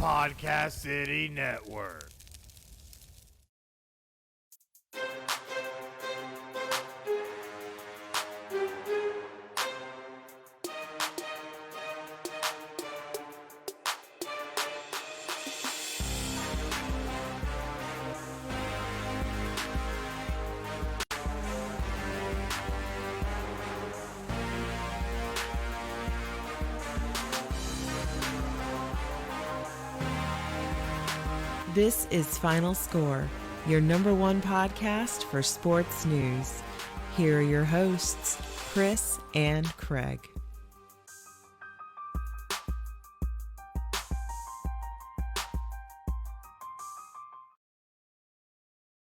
Podcast City Network. This is Final Score, your number one podcast for sports news. Here are your hosts, Chris and Craig.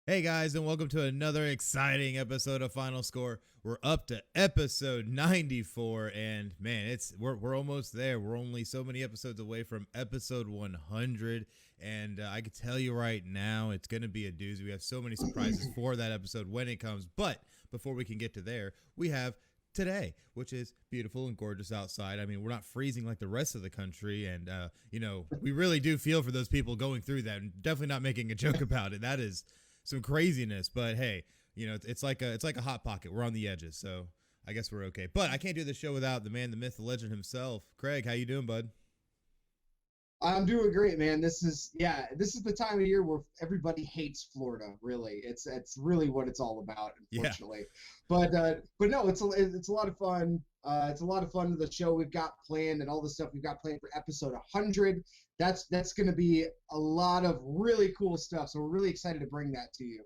Hey guys, and welcome to another exciting episode of Final Score. We're up to episode 94, and man, we're almost there. We're only so many episodes away from episode 100, and I can tell you right now, it's going to be a doozy. We have so many surprises for that episode when it comes, but before we can get to there, we have today, which is beautiful and gorgeous outside. I mean, we're not freezing like the rest of the country, and we really do feel for those people going through that, and definitely not making a joke about it. That is some craziness, but hey, it's like a hot pocket. We're on the edges, so I guess we're okay. But I can't do the show without the man, the myth, the legend himself. Craig, how you doing, bud? I'm doing great, man. This is the time of year where everybody hates Florida. Really, it's really what it's all about, unfortunately. Yeah. But no, it's a lot of fun. It's a lot of fun. The show we've got planned and all the stuff we've got planned for episode 100. That's going to be a lot of really cool stuff. So we're really excited to bring that to you.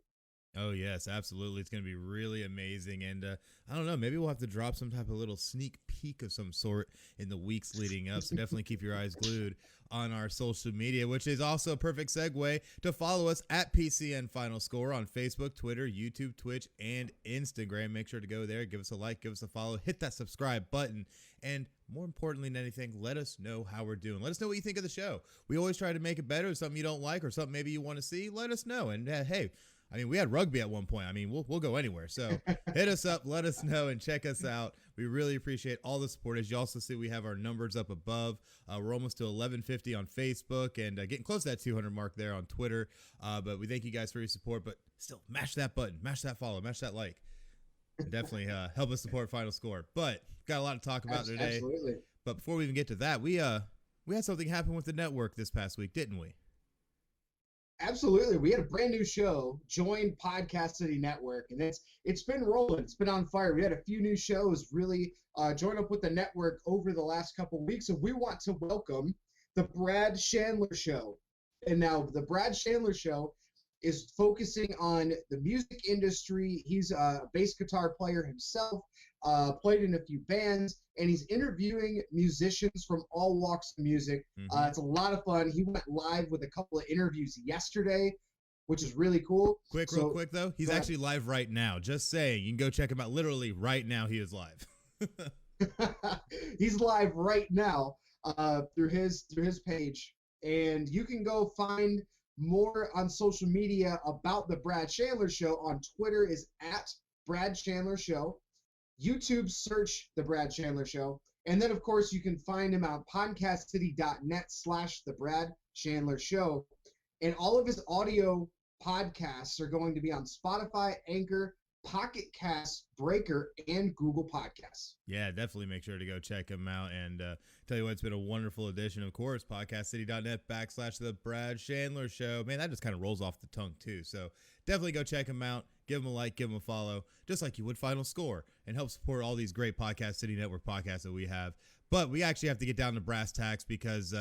Oh, yes, absolutely. It's going to be really amazing. And I don't know, maybe we'll have to drop some type of little sneak peek of some sort in the weeks leading up. So definitely keep your eyes glued on our social media, which is also a perfect segue to follow us at PCN Final Score on Facebook, Twitter, YouTube, Twitch, and Instagram. Make sure to go there, give us a like, give us a follow, hit that subscribe button. And more importantly than anything, let us know how we're doing. Let us know what you think of the show. We always try to make it better. Something you don't like or something maybe you want to see, let us know. And hey, I mean, we had rugby at one point. I mean, we'll go anywhere. So hit us up, let us know, and check us out. We really appreciate all the support. As you also see, we have our numbers up above. We're almost to 1150 on Facebook and getting close to that 200 mark there on Twitter. But we thank you guys for your support. But still, mash that button, mash that follow, mash that like. And definitely help us support Final Score. But got a lot to talk about today. Absolutely. But before we even get to that, we had something happen with the network this past week, didn't we? Absolutely. We had a brand new show, join Podcast City Network, and it's been rolling. It's been on fire. We had a few new shows really join up with the network over the last couple of weeks. So we want to welcome the Brad Chandler Show. And now the Brad Chandler Show is focusing on the music industry. He's a bass guitar player himself, played in a few bands, and he's interviewing musicians from all walks of music. Mm-hmm. It's a lot of fun. He went live with a couple of interviews yesterday, which is really cool. Real quick, though, he's actually live right now. Just saying. You can go check him out. Literally right now, he is live. He's live right now through his page, and you can go find more on social media about the Brad Chandler Show. On Twitter is at Brad Chandler Show. YouTube, search the Brad Chandler Show. And then, of course, you can find him on podcastcity.net/the Brad Chandler Show. And all of his audio podcasts are going to be on Spotify, Anchor, Pocket Cast, Breaker, and Google Podcasts. Yeah, definitely make sure to go check him out. And tell you what, it's been a wonderful edition. Of course, podcastcity.net/the Brad Chandler Show. Man, that just kind of rolls off the tongue, too. So definitely go check him out. Give him a like, give him a follow, just like you would Final Score, and help support all these great Podcast City Network podcasts that we have. But we actually have to get down to brass tacks because,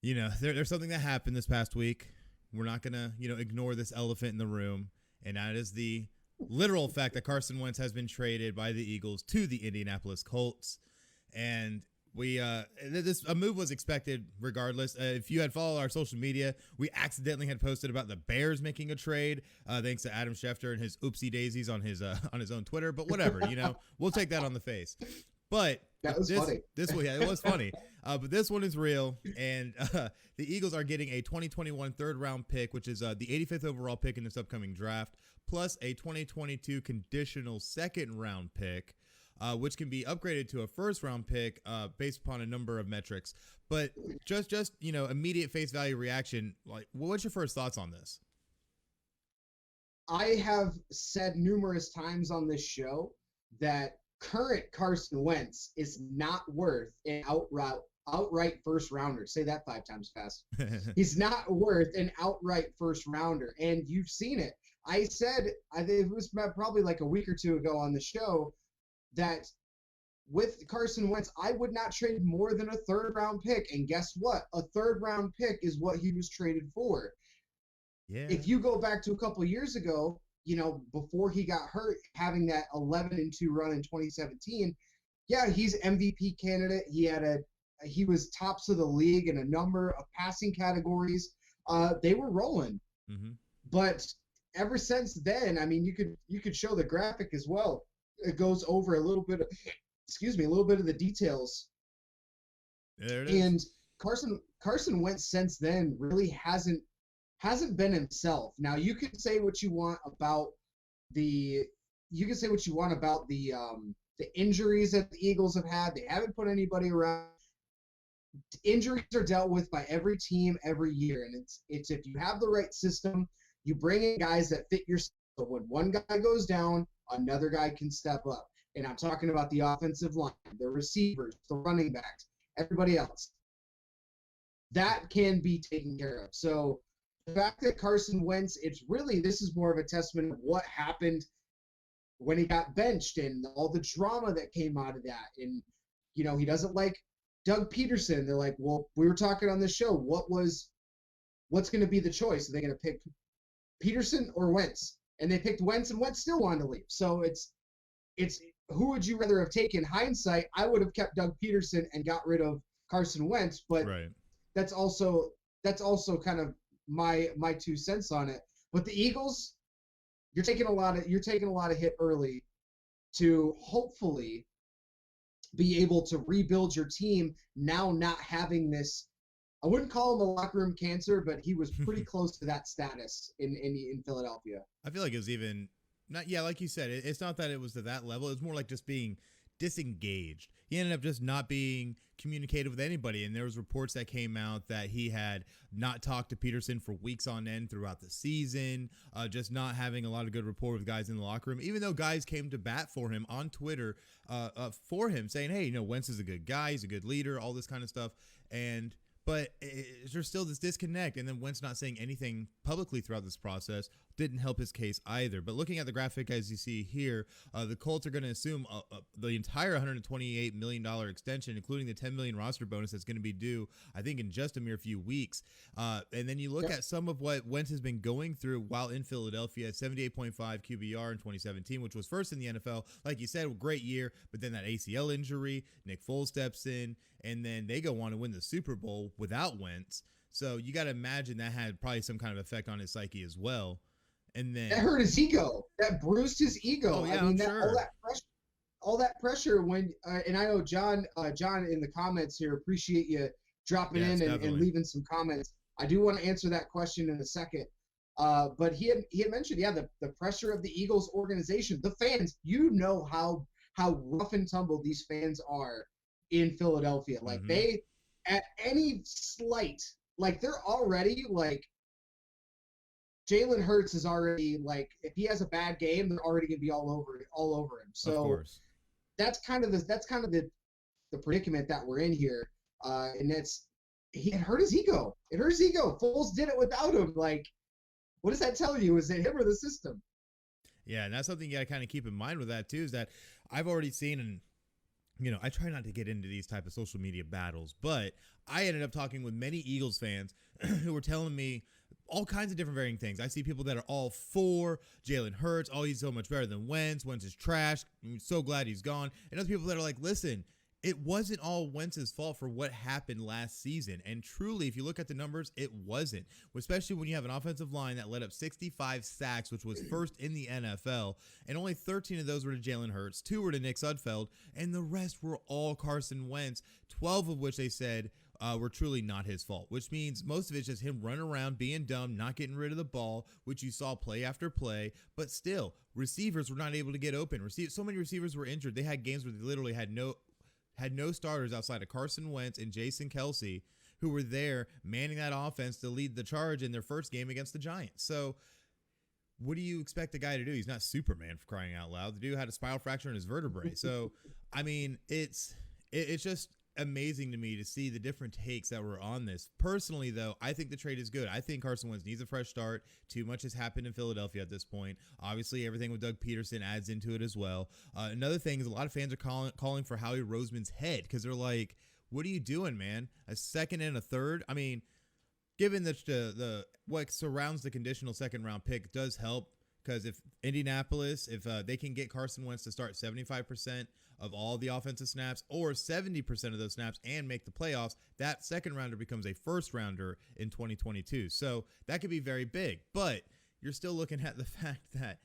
there's something that happened this past week. We're not going to, ignore this elephant in the room, and that is the literal fact that Carson Wentz has been traded by the Eagles to the Indianapolis Colts. And a move was expected regardless. If you had followed our social media, we accidentally had posted about the Bears making a trade, thanks to Adam Schefter and his oopsie daisies on his own Twitter. But whatever, we'll take that on the face. But that was funny. It was funny. But this one is real, and the Eagles are getting a 2021 third-round pick, which is the 85th overall pick in this upcoming draft, plus a 2022 conditional second-round pick. which can be upgraded to a first-round pick based upon a number of metrics. But just immediate face value reaction, like, what's your first thoughts on this? I have said numerous times on this show that current Carson Wentz is not worth an outright first rounder. Say that 5 times fast. He's not worth an outright first rounder, and you've seen it. I think it was probably like a week or two ago on the show that with Carson Wentz, I would not trade more than a 3rd round pick. And guess what? A 3rd round pick is what he was traded for. Yeah. If you go back to a couple years ago, before he got hurt, having that 11-2 run in 2017, yeah, he's MVP candidate. He was tops of the league in a number of passing categories. They were rolling. Mm-hmm. But ever since then, I mean, you could show the graphic as well. It goes over a little bit of the details. There it is. And Carson Wentz since then really hasn't been himself. Now you can say what you want about the injuries that the Eagles have had. They haven't put anybody around. Injuries are dealt with by every team every year, and it's if you have the right system, you bring in guys that fit your system. When one guy goes down, another guy can step up. And I'm talking about the offensive line, the receivers, the running backs, everybody else. That can be taken care of. So the fact that Carson Wentz, this is more of a testament of what happened when he got benched and all the drama that came out of that. And, he doesn't like Doug Peterson. They're like, well, we were talking on this show. What's going to be the choice? Are they going to pick Peterson or Wentz? And they picked Wentz, and Wentz still wanted to leave. So it's who would you rather have taken? Hindsight, I would have kept Doug Peterson and got rid of Carson Wentz, but right. That's also kind of my 2 cents on it. But the Eagles, you're taking a lot of hit early to hopefully be able to rebuild your team now, not having this. I wouldn't call him a locker room cancer, but he was pretty close to that status in Philadelphia. I feel like it was even not. Yeah, like you said, it's not that it was to that level. It's more like just being disengaged. He ended up just not being communicative with anybody, and there was reports that came out that he had not talked to Peterson for weeks on end throughout the season, just not having a lot of good rapport with guys in the locker room, even though guys came to bat for him on Twitter for him, saying, hey, Wentz is a good guy, he's a good leader, all this kind of stuff. But there's still this disconnect, and then Wentz not saying anything publicly throughout this process didn't help his case either. But looking at the graphic as you see here, the Colts are going to assume the entire $128 million extension, including the $10 million roster bonus that's going to be due, I think, in just a mere few weeks. And then you look at some of what Wentz has been going through while in Philadelphia, 78.5 QBR in 2017, which was first in the NFL. Like you said, great year, but then that ACL injury, Nick Foles steps in, and then they go on to win the Super Bowl without Wentz. So you got to imagine that had probably some kind of effect on his psyche as well. And then that hurt his ego. That bruised his ego. Oh, yeah, I mean, sure. all that pressure when and I know John in the comments here, appreciate you dropping in and leaving some comments. I do want to answer that question in a second. But he had mentioned, the pressure of the Eagles organization, the fans, how rough and tumble these fans are in Philadelphia. Like they, at any slight, like they're already like, Jalen Hurts is already like, if he has a bad game, they're already gonna be all over him. So that's kind of the predicament that we're in here. And it hurt his ego. It hurt his ego. Foles did it without him. Like, what does that tell you? Is it him or the system? Yeah, and that's something you got to kind of keep in mind with that too, is that I've already seen, and I try not to get into these type of social media battles, but I ended up talking with many Eagles fans who were telling me all kinds of different varying things. I see people that are all for Jalen Hurts. Oh, he's so much better than Wentz. Wentz is trash. I'm so glad he's gone. And other people that are like, listen, it wasn't all Wentz's fault for what happened last season. And truly, if you look at the numbers, it wasn't. Especially when you have an offensive line that led up 65 sacks, which was first in the NFL. And only 13 of those were to Jalen Hurts. 2 were to Nick Sudfeld. And the rest were all Carson Wentz. 12 of which they said were truly not his fault, which means most of it's just him running around, being dumb, not getting rid of the ball, which you saw play after play. But still, receivers were not able to get open. So many receivers were injured. They had games where they literally had no starters outside of Carson Wentz and Jason Kelce, who were there manning that offense to lead the charge in their first game against the Giants. So what do you expect the guy to do? He's not Superman, for crying out loud. The dude had a spinal fracture in his vertebrae. So, I mean, it's just amazing to me to see the different takes that were on this. Personally, though, I think the trade is good. I think Carson Wentz needs a fresh start. Too much has happened in Philadelphia at this point. Obviously, everything with Doug Peterson adds into it as well. Another thing is a lot of fans are calling for Howie Roseman's head because they're like, what are you doing, man? A second and a third? I mean, given that the what surrounds the conditional second-round pick does help, because if Indianapolis, if they can get Carson Wentz to start 75% of all the offensive snaps or 70% of those snaps and make the playoffs, that second rounder becomes a first rounder in 2022. So that could be very big. But you're still looking at the fact that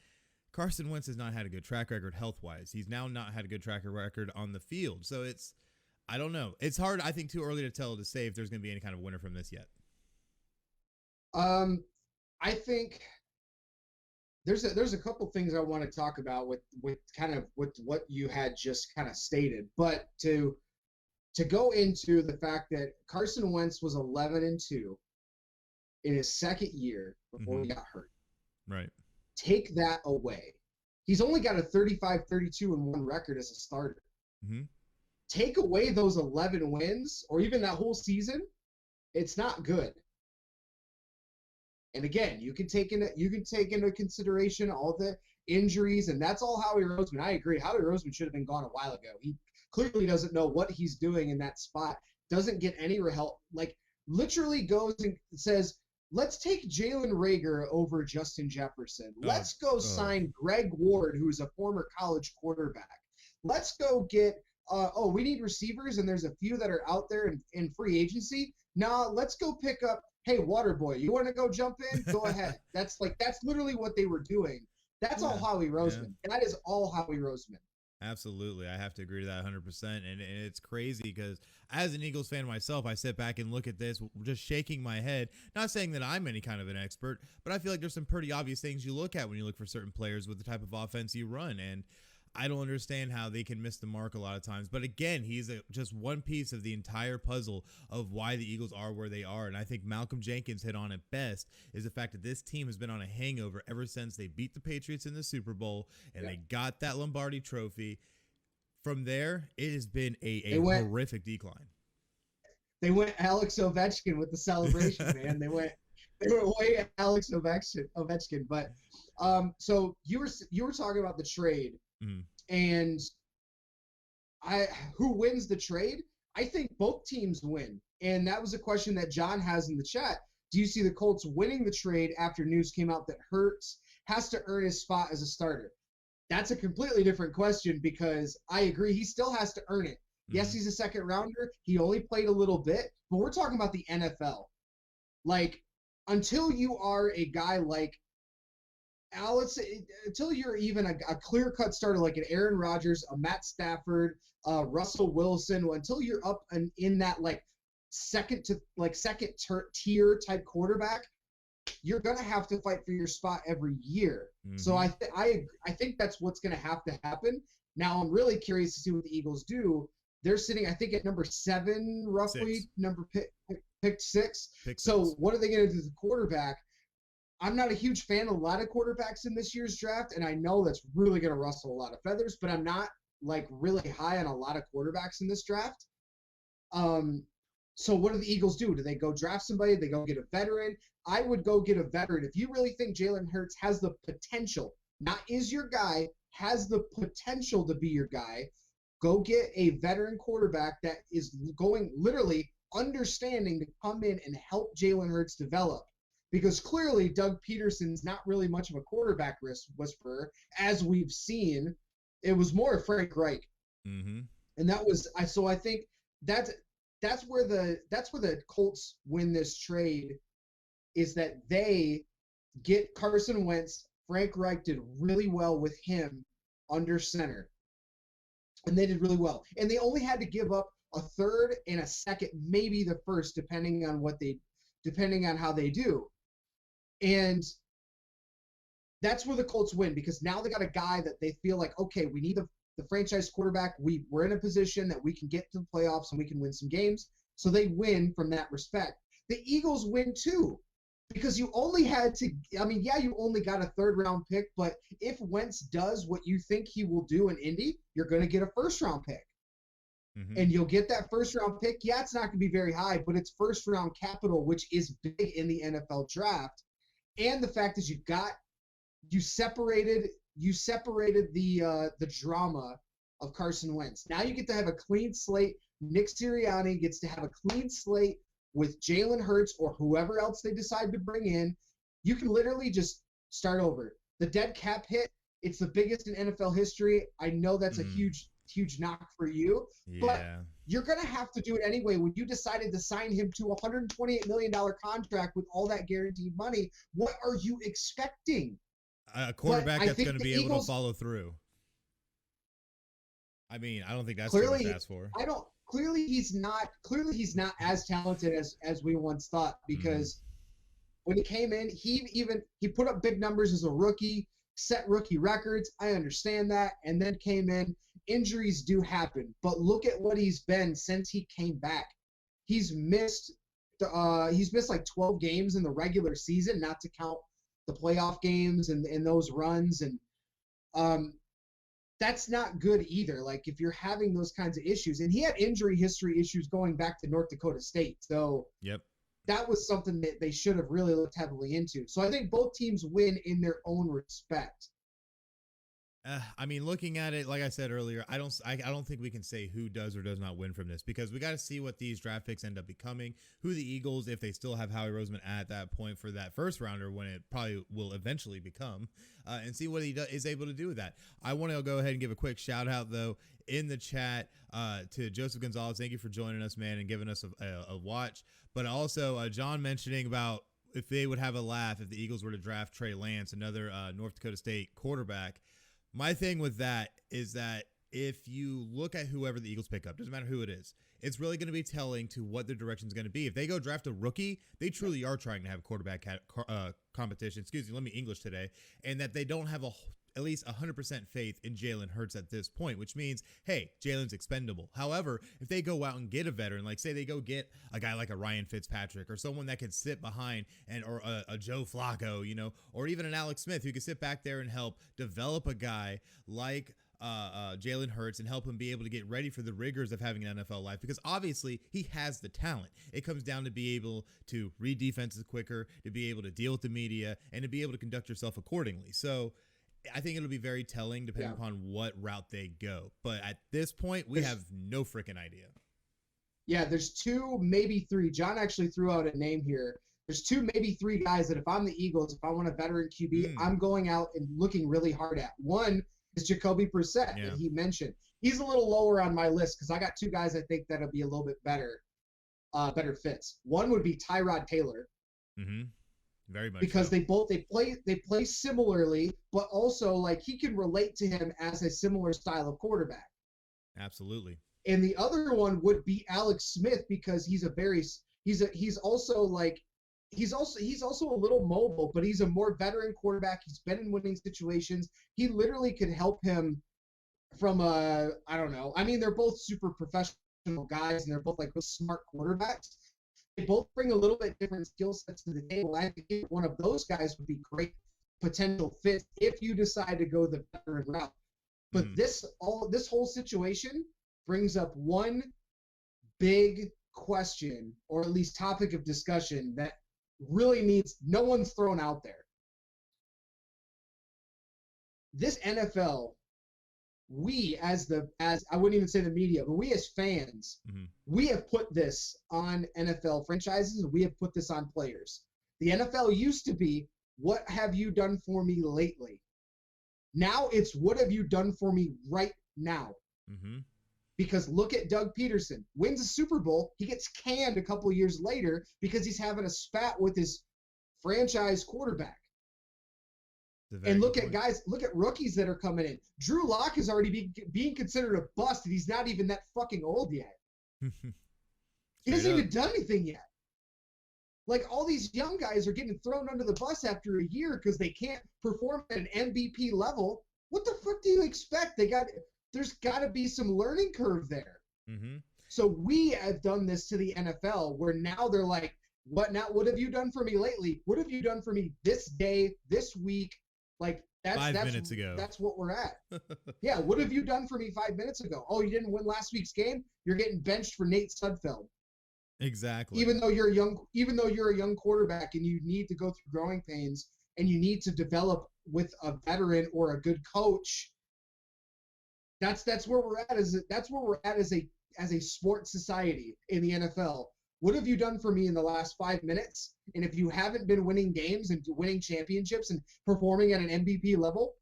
Carson Wentz has not had a good track record health-wise. He's now not had a good track record on the field. So I don't know. It's hard, I think, too early to tell to say if there's going to be any kind of winner from this yet. I think there's a couple things I want to talk about with what you had just kind of stated, but to go into the fact that Carson Wentz was 11-2 in his second year before he got hurt. Right. Take that away. He's only got a 35-32-1 record as a starter. Mm-hmm. Take away those 11 wins or even that whole season, it's not good. And again, you can take into consideration all the injuries, and that's all Howie Roseman. I agree. Howie Roseman should have been gone a while ago. He clearly doesn't know what he's doing in that spot. Doesn't get any help. Like literally goes and says, "Let's take Jalen Reagor over Justin Jefferson. Let's go sign Greg Ward, who's a former college quarterback. Let's go get we need receivers, and there's a few that are out there in free agency. Nah, let's go pick up. Hey, Waterboy, you want to go jump in? Go ahead." That's literally what they were doing. That's all Howie Roseman. Yeah. That is all Howie Roseman. Absolutely. I have to agree to that 100%. And it's crazy because as an Eagles fan myself, I sit back and look at this just shaking my head. Not saying that I'm any kind of an expert, but I feel like there's some pretty obvious things you look at when you look for certain players with the type of offense you run. And I don't understand how they can miss the mark a lot of times. But again, he's just one piece of the entire puzzle of why the Eagles are where they are. And I think Malcolm Jenkins hit on it best is the fact that this team has been on a hangover ever since they beat the Patriots in the Super Bowl and they got that Lombardi trophy. From there, it has been a horrific decline. They went Alex Ovechkin with the celebration, man. They went way Alex Ovechkin. But so you were talking about the trade. And who wins the trade? I think both teams win. And that was a question that John has in the chat. Do you see the Colts winning the trade after news came out that Hurts has to earn his spot as a starter? That's a completely different question because I agree he still has to earn it. Yes, he's a second rounder. He only played a little bit, but we're talking about the NFL. Like, until you are a guy like until you're even a clear-cut starter like an Aaron Rodgers, a Matt Stafford, Russell Wilson, until you're up in that second tier type quarterback, you're gonna have to fight for your spot every year. So I think that's what's gonna have to happen. Now I'm really curious to see what the Eagles do. They're sitting, I think, at number 7, roughly, picked 6. So what are they gonna do to the quarterback? I'm not a huge fan of a lot of quarterbacks in this year's draft, and I know that's really going to rustle a lot of feathers, but I'm not really high on a lot of quarterbacks in this draft. So what do the Eagles do? Do they go draft somebody? Do they go get a veteran? I would go get a veteran. If you really think Jalen Hurts has the potential, not is your guy, has the potential to be your guy, go get a veteran quarterback that is going literally understanding to come in and help Jalen Hurts develop. Because clearly Doug Peterson's not really much of a quarterback whisperer, as we've seen. It was more of Frank Reich, and that was so. I think that's where the Colts win this trade, is that they get Carson Wentz. Frank Reich did really well with him under center, and they did really well. And they only had to give up a third, and a second, maybe the first, depending on how they do. And that's where the Colts win, because now they got a guy that they feel like, okay, we need the franchise quarterback. We're in a position that we can get to the playoffs and we can win some games. So they win from that respect. The Eagles win too, because you only had to, you only got a third round pick, but if Wentz does what you think he will do in Indy, you're going to get a first round pick. Mm-hmm. And you'll get that first round pick. Yeah, it's not going to be very high, but it's first round capital, which is big in the NFL draft. And the fact is you separated the drama of Carson Wentz. Now you get to have a clean slate. Nick Sirianni gets to have a clean slate with Jalen Hurts or whoever else they decide to bring in. You can literally just start over. The dead cap hit, it's the biggest in NFL history. I know that's a huge knock for you, but you're going to have to do it anyway. When you decided to sign him to a $128 million contract with all that guaranteed money, what are you expecting? A quarterback that's going to be able to follow through. I mean, I don't think that's too much to ask for. Clearly he's not as talented as we once thought, because when he came in, he put up big numbers as a rookie, set rookie records. I understand that. And then came in. Injuries do happen, but look at what he's been since he came back. He's missed like 12 games in the regular season, not to count the playoff games and those runs. And that's not good either. Like, if you're having those kinds of issues, and he had injury history issues going back to North Dakota State. So that was something that they should have really looked heavily into. So I think both teams win in their own respect. I mean, looking at it, like I said earlier, I don't think we can say who does or does not win from this, because we got to see what these draft picks end up becoming, who the Eagles, if they still have Howie Roseman at that point for that first rounder, when it probably will eventually become, and see what he is able to do with that. I want to go ahead and give a quick shout out, though, in the chat to Joseph Gonzalez. Thank you for joining us, man, and giving us a watch. But also John mentioning about if they would have a laugh if the Eagles were to draft Trey Lance, another North Dakota State quarterback. My thing with that is that if you look at whoever the Eagles pick up, doesn't matter who it is, it's really going to be telling to what their direction is going to be. If they go draft a rookie, they truly are trying to have quarterback competition. Excuse me, let me English today. And that they don't have at least 100% faith in Jalen Hurts at this point, which means, hey, Jalen's expendable. However, if they go out and get a veteran, like say they go get a guy like a Ryan Fitzpatrick or someone that can sit behind or a Joe Flacco, or even an Alex Smith who can sit back there and help develop a guy like Jalen Hurts and help him be able to get ready for the rigors of having an NFL life, because obviously he has the talent. It comes down to be able to read defenses quicker, to be able to deal with the media, and to be able to conduct yourself accordingly. So I think it'll be very telling depending upon what route they go. But at this point, we have no freaking idea. Yeah, there's two, maybe three. John actually threw out a name here. There's two, maybe three guys that if I'm the Eagles, if I want a veteran QB, I'm going out and looking really hard at. One is Jacoby Brissett that he mentioned. He's a little lower on my list because I got two guys I think that'll be a little bit better fits. One would be Tyrod Taylor. Mm-hmm. Very much because so. they play similarly, but also like he can relate to him as a similar style of quarterback. Absolutely. And the other one would be Alex Smith, because he's also a little mobile, but he's a more veteran quarterback. He's been in winning situations. He literally could help him from I don't know. I mean, they're both super professional guys, and they're both like real smart quarterbacks. They both bring a little bit different skill sets to the table. I think one of those guys would be great potential fit if you decide to go the veteran route. But this whole situation brings up one big question, or at least topic of discussion, that really needs no one's thrown out there. This NFL, we as I wouldn't even say the media, but we as fans, we have put this on NFL franchises, and we have put this on players. The NFL used to be, what have you done for me lately? Now it's, what have you done for me right now? Because look at Doug Peterson, wins a Super Bowl, he gets canned a couple years later because he's having a spat with his franchise quarterback. And look at rookies that are coming in. Drew Lock is already being considered a bust, and he's not even that fucking old yet. He hasn't even done anything yet. Like, all these young guys are getting thrown under the bus after a year because they can't perform at an MVP level. What the fuck do you expect? There's got to be some learning curve there. Mm-hmm. So we have done this to the NFL, where now they're like, what now? What have you done for me lately? What have you done for me this day, this week? Like, that's 5 minutes ago. That's what we're at. Yeah, what have you done for me 5 minutes ago? Oh, you didn't win last week's game? You're getting benched for Nate Sudfeld. Exactly. Even though you're a young quarterback and you need to go through growing pains and you need to develop with a veteran or a good coach, that's where we're at as a sports society in the NFL. What have you done for me in the last 5 minutes? And if you haven't been winning games and winning championships and performing at an MVP level,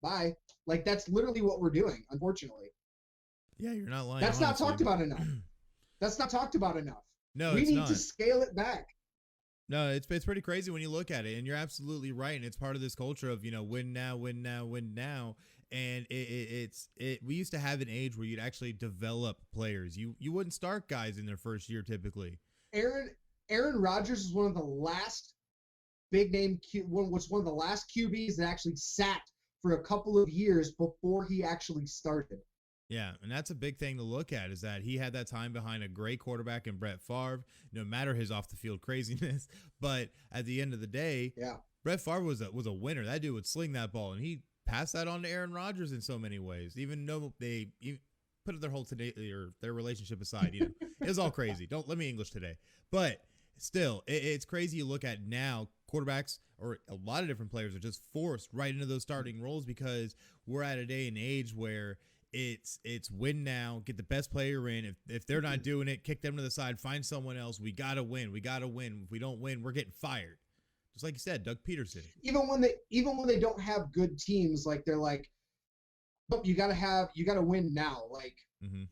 bye. Like, that's literally what we're doing, unfortunately. Yeah, you're not lying. That's honestly. not talked about enough. That's not talked about enough. No, we it's need not. to scale it back. No, it's pretty crazy when you look at it, and you're absolutely right. And it's part of this culture of, win now, win now, win now. And we used to have an age where you'd actually develop players. You wouldn't start guys in their first year typically. Aaron Rodgers was one of the last big name was one of the last QBs that actually sat for a couple of years before he actually started. Yeah, and that's a big thing to look at, is that he had that time behind a great quarterback in Brett Favre, no matter his off-the-field craziness. But at the end of the day, yeah, Brett Favre was a winner. That dude would sling that ball, and he passed that on to Aaron Rodgers in so many ways, even though they put their whole their relationship aside. It was all crazy. Don't let me English today. But still, it's crazy. You look at now, quarterbacks or a lot of different players are just forced right into those starting roles because we're at a day and age where it's win now, get the best player in. If they're not doing it, kick them to the side, find someone else. We gotta win. If we don't win, we're getting fired. Just like you said, Doug Peterson. Even when they don't have good teams, like, they're like, oh, you gotta win now. Like, mm-hmm.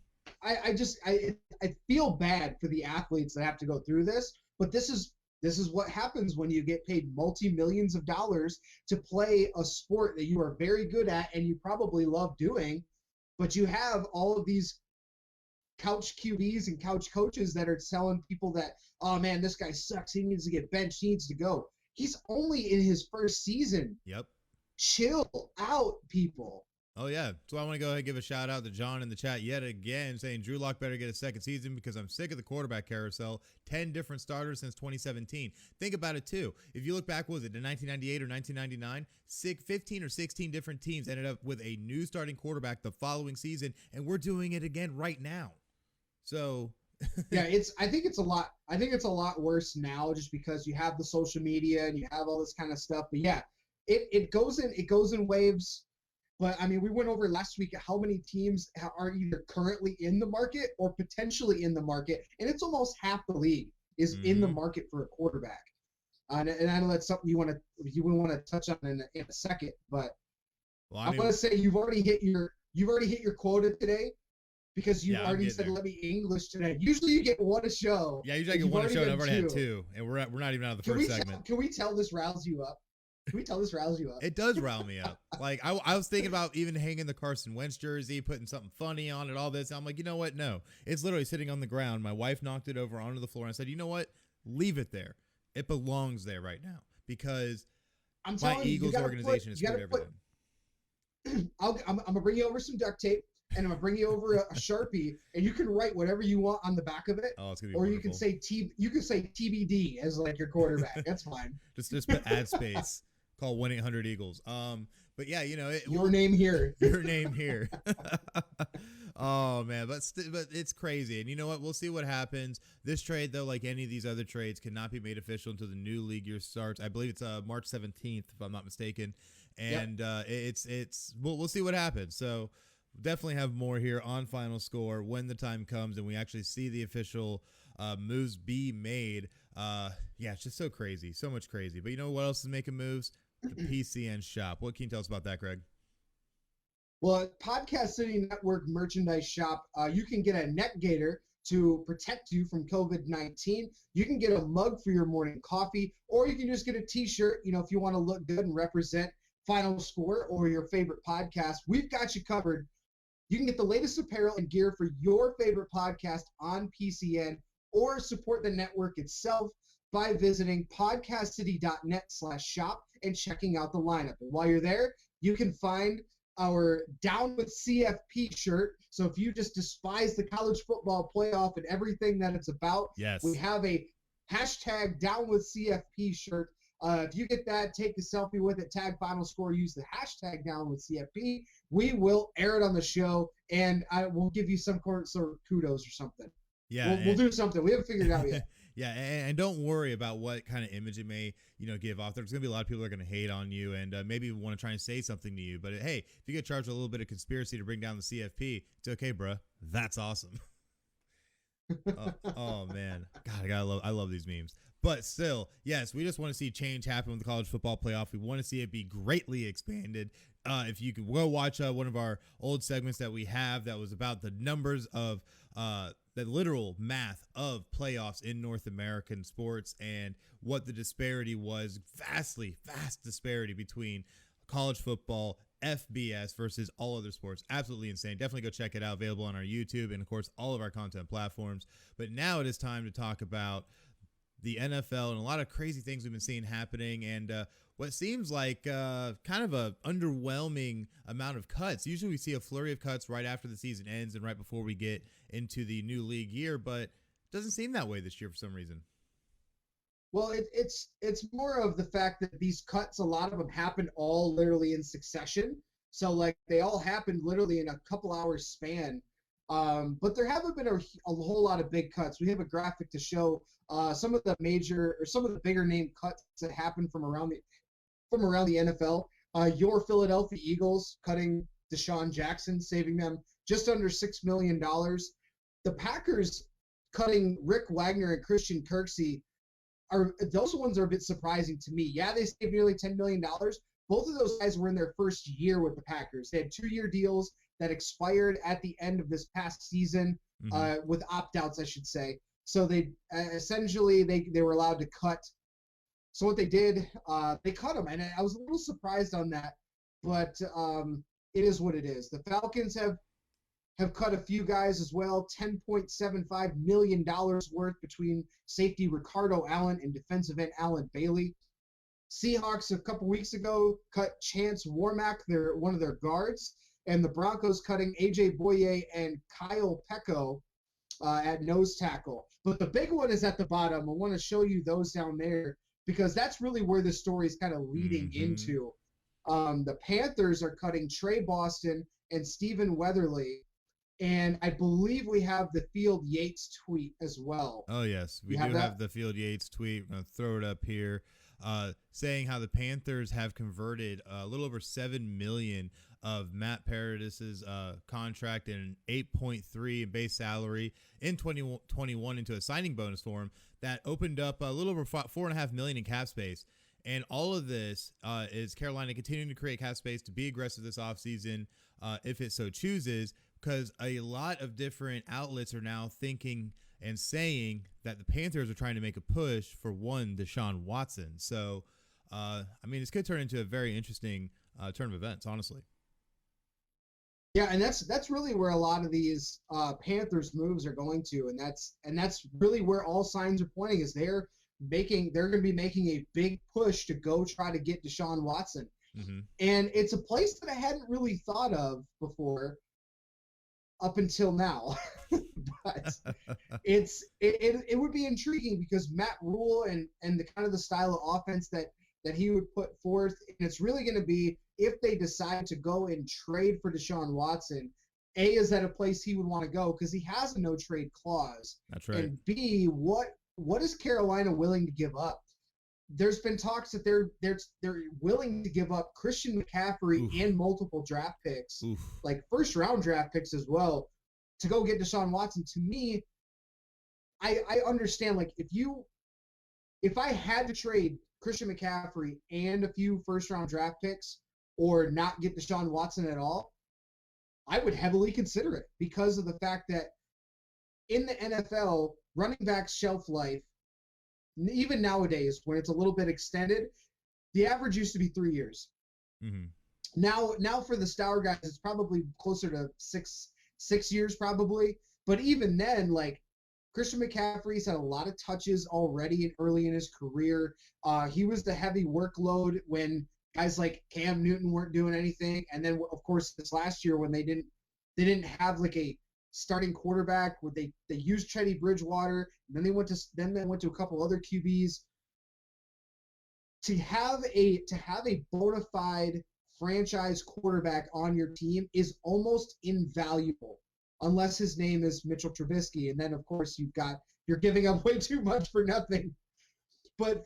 I feel bad for the athletes that have to go through this, but this is what happens when you get paid multi-millions of dollars to play a sport that you are very good at and you probably love doing. But you have all of these couch QBs and couch coaches that are telling people that, oh, man, this guy sucks. He needs to get benched. He needs to go. He's only in his first season. Yep. Chill out, people. Oh, yeah. So I want to go ahead and give a shout-out to John in the chat yet again, saying Drew Lock better get a second season because I'm sick of the quarterback carousel. 10 different starters since 2017. Think about it, too. If you look back, was it in 1998 or 1999? 15 or 16 different teams ended up with a new starting quarterback the following season, and we're doing it again right now. So... yeah, I think it's a lot worse now just because you have the social media and you have all this kind of stuff. But yeah, it goes in waves. But I mean, we went over last week how many teams are either currently in the market or potentially in the market, and it's almost half the league is in the market for a quarterback. And I know that's something you want to touch on in a second. But I want to say you've already hit your quota today. Because you already said let me English today. Usually you get one a show. Yeah, usually I get one a show, and I've already had two. And we're not even out of the first segment. Can we tell this riles you up? It does rile me up. Like, I was thinking about even hanging the Carson Wentz jersey, putting something funny on it, all this. I'm like, you know what? No. It's literally sitting on the ground. My wife knocked it over onto the floor, and I said, you know what? Leave it there. It belongs there right now. Because my Eagles organization is screwed everything. I'm going to bring you over some duct tape. And I'm gonna bring you over a Sharpie, and you can write whatever you want on the back of it. Oh, it's gonna be or wonderful. you can say TBD as like your quarterback. That's fine. just put ad space. Call 1-800-EAGLES. But yeah, your name here. Your name here. Oh man, but it's crazy. And you know what? We'll see what happens. This trade, though, like any of these other trades, cannot be made official until the new league year starts. I believe it's March 17th, if I'm not mistaken. And we'll see what happens. So. Definitely have more here on Final Score when the time comes and we actually see the official moves be made. Yeah, it's just so crazy. So much crazy. But you know what else is making moves? The PCN shop. What can you tell us about that, Greg? Well, at Podcast City Network merchandise shop, you can get a neck gaiter to protect you from COVID-19. You can get a mug for your morning coffee, or you can just get a T-shirt, if you want to look good and represent Final Score or your favorite podcast. We've got you covered. You can get the latest apparel and gear for your favorite podcast on PCN, or support the network itself by visiting podcastcity.net/shop and checking out the lineup. And while you're there, you can find our Down with CFP shirt. So if you just despise the college football playoff and everything that it's about, Yes, we have a hashtag Down with CFP shirt. If you get that, take a selfie with it, tag FinalScore, use the hashtag Down with CFP. We will air it on the show, and I will give you some sort of kudos or something. yeah, We'll do something. We haven't figured it out yet. Yeah, and don't worry about what kind of image it may, give off. There's going to be a lot of people that are going to hate on you and maybe want to try and say something to you. But, hey, if you get charged with a little bit of conspiracy to bring down the CFP, it's okay, bruh. That's awesome. Oh, man. God, I love these memes. But still, yes, we just want to see change happen with the college football playoff. We want to see it be greatly expanded. If you could go watch one of our old segments that we have that was about the numbers of the literal math of playoffs in North American sports and what the disparity was, vast disparity between college football, FBS versus all other sports. Absolutely insane. Definitely go check it out. Available on our YouTube and, of course, all of our content platforms. But now it is time to talk about the NFL and a lot of crazy things we've been seeing happening, and what seems like kind of a underwhelming amount of cuts. Usually we see a flurry of cuts right after the season ends and right before we get into the new league year, but it doesn't seem that way this year for some reason. Well, it's more of the fact that these cuts, a lot of them happened all literally in succession. So, like, they all happened literally in a couple hours span. But there haven't been a whole lot of big cuts. We have a graphic to show some of the bigger name cuts that happened from around the NFL. Your Philadelphia Eagles cutting Deshaun Jackson, saving them just under $6 million. The Packers cutting Rick Wagner and Christian Kirksey, those ones are a bit surprising to me. Yeah, they saved nearly $10 million. Both of those guys were in their first year with the Packers. They had 2-year deals that expired at the end of this past season, with opt-outs, I should say. So they essentially they were allowed to cut. So what they did, they cut them, and I was a little surprised on that, but it is what it is. The Falcons have cut a few guys as well, $10.75 million worth between safety Ricardo Allen and defensive end Allen Bailey. Seahawks a couple weeks ago cut Chance Warmack, one of their guards, and the Broncos cutting A.J. Boye and Kyle Pecco at nose tackle. But the big one is at the bottom. I want to show you those down there because that's really where the story is kind of leading into. The Panthers are cutting Trey Boston and Stephen Weatherly, and I believe we have the Field Yates tweet as well. Oh, yes. We do have the Field Yates tweet. I'm going to throw it up here. Saying how the Panthers have converted a little over $7 million of Matt Paradis's contract and $8.3 in base salary in 2021 into a signing bonus for him that opened up a little over $4.5 million in cap space. And all of this is Carolina continuing to create cap space to be aggressive this offseason if it so chooses, because a lot of different outlets are now thinking and saying that the Panthers are trying to make a push for one Deshaun Watson. So, this could turn into a very interesting turn of events, honestly. Yeah, and that's really where a lot of these Panthers moves are going to, and that's really where all signs are pointing is they're going to be making a big push to go try to get Deshaun Watson. Mm-hmm. And it's a place that I hadn't really thought of before up until now. But it would be intriguing because Matt Rule and the kind of the style of offense that he would put forth, and it's really going to be if they decide to go and trade for Deshaun Watson, A, is that a place he would want to go because he has a no trade clause. That's right. And B, what is Carolina willing to give up? There's been talks that they're willing to give up Christian McCaffrey and multiple draft picks, like first round draft picks as well, to go get Deshaun Watson. To me, I understand, like, if I had to trade Christian McCaffrey and a few first round draft picks or not get Deshaun Watson at all, I would heavily consider it because of the fact that in the NFL, running back shelf life, even nowadays when it's a little bit extended, the average used to be 3 years. Mm-hmm. Now for the Stour guys, it's probably closer to six years probably. But even then, like Christian McCaffrey's had a lot of touches already early in his career. He was the heavy workload when guys like Cam Newton weren't doing anything, and then of course this last year when they didn't have like a starting quarterback, where they used Teddy Bridgewater, and then they went to a couple other QBs. To have a bona fide franchise quarterback on your team is almost invaluable, unless his name is Mitchell Trubisky, and then of course you're giving up way too much for nothing. But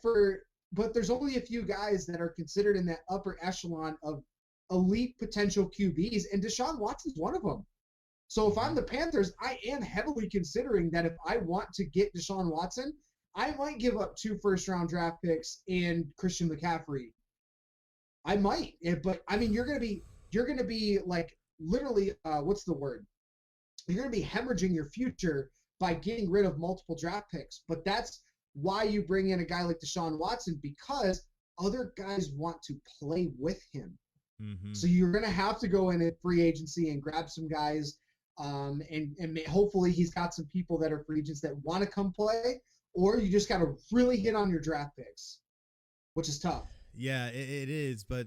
there's only a few guys that are considered in that upper echelon of elite potential QBs, and Deshaun Watson's one of them. So if I'm the Panthers, I am heavily considering that if I want to get Deshaun Watson, I might give up 2 first-round draft picks and Christian McCaffrey. I might, but I mean, you're gonna be like literally, what's the word? You're gonna be hemorrhaging your future by getting rid of multiple draft picks. But that's why you bring in a guy like Deshaun Watson, because other guys want to play with him. Mm-hmm. So you're gonna have to go in at free agency and grab some guys, and hopefully he's got some people that are free agents that want to come play, or you just got to really hit on your draft picks, which is tough. Yeah, it is, but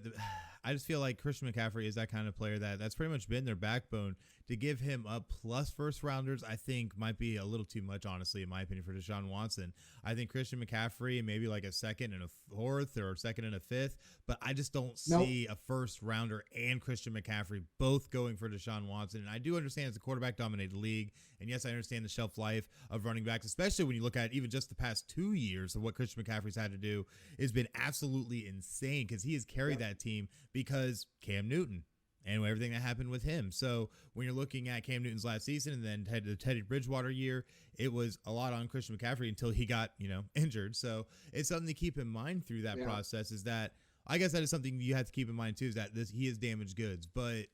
I just feel like Christian McCaffrey is that kind of player that's pretty much been their backbone. To give him up plus first rounders, I think might be a little too much, honestly, in my opinion, for Deshaun Watson. I think Christian McCaffrey, maybe like a second and a fourth or a second and a fifth, but I just don't see a first rounder and Christian McCaffrey both going for Deshaun Watson. And I do understand it's a quarterback dominated league. And yes, I understand the shelf life of running backs, especially when you look at even just the past 2 years of what Christian McCaffrey's had to do has been absolutely insane, because he has carried that team because Cam Newton and everything that happened with him. So when you're looking at Cam Newton's last season and then the Teddy Bridgewater year, it was a lot on Christian McCaffrey until he got, injured. So it's something to keep in mind through that process, is that I guess that is something you have to keep in mind too, is that he is damaged goods. But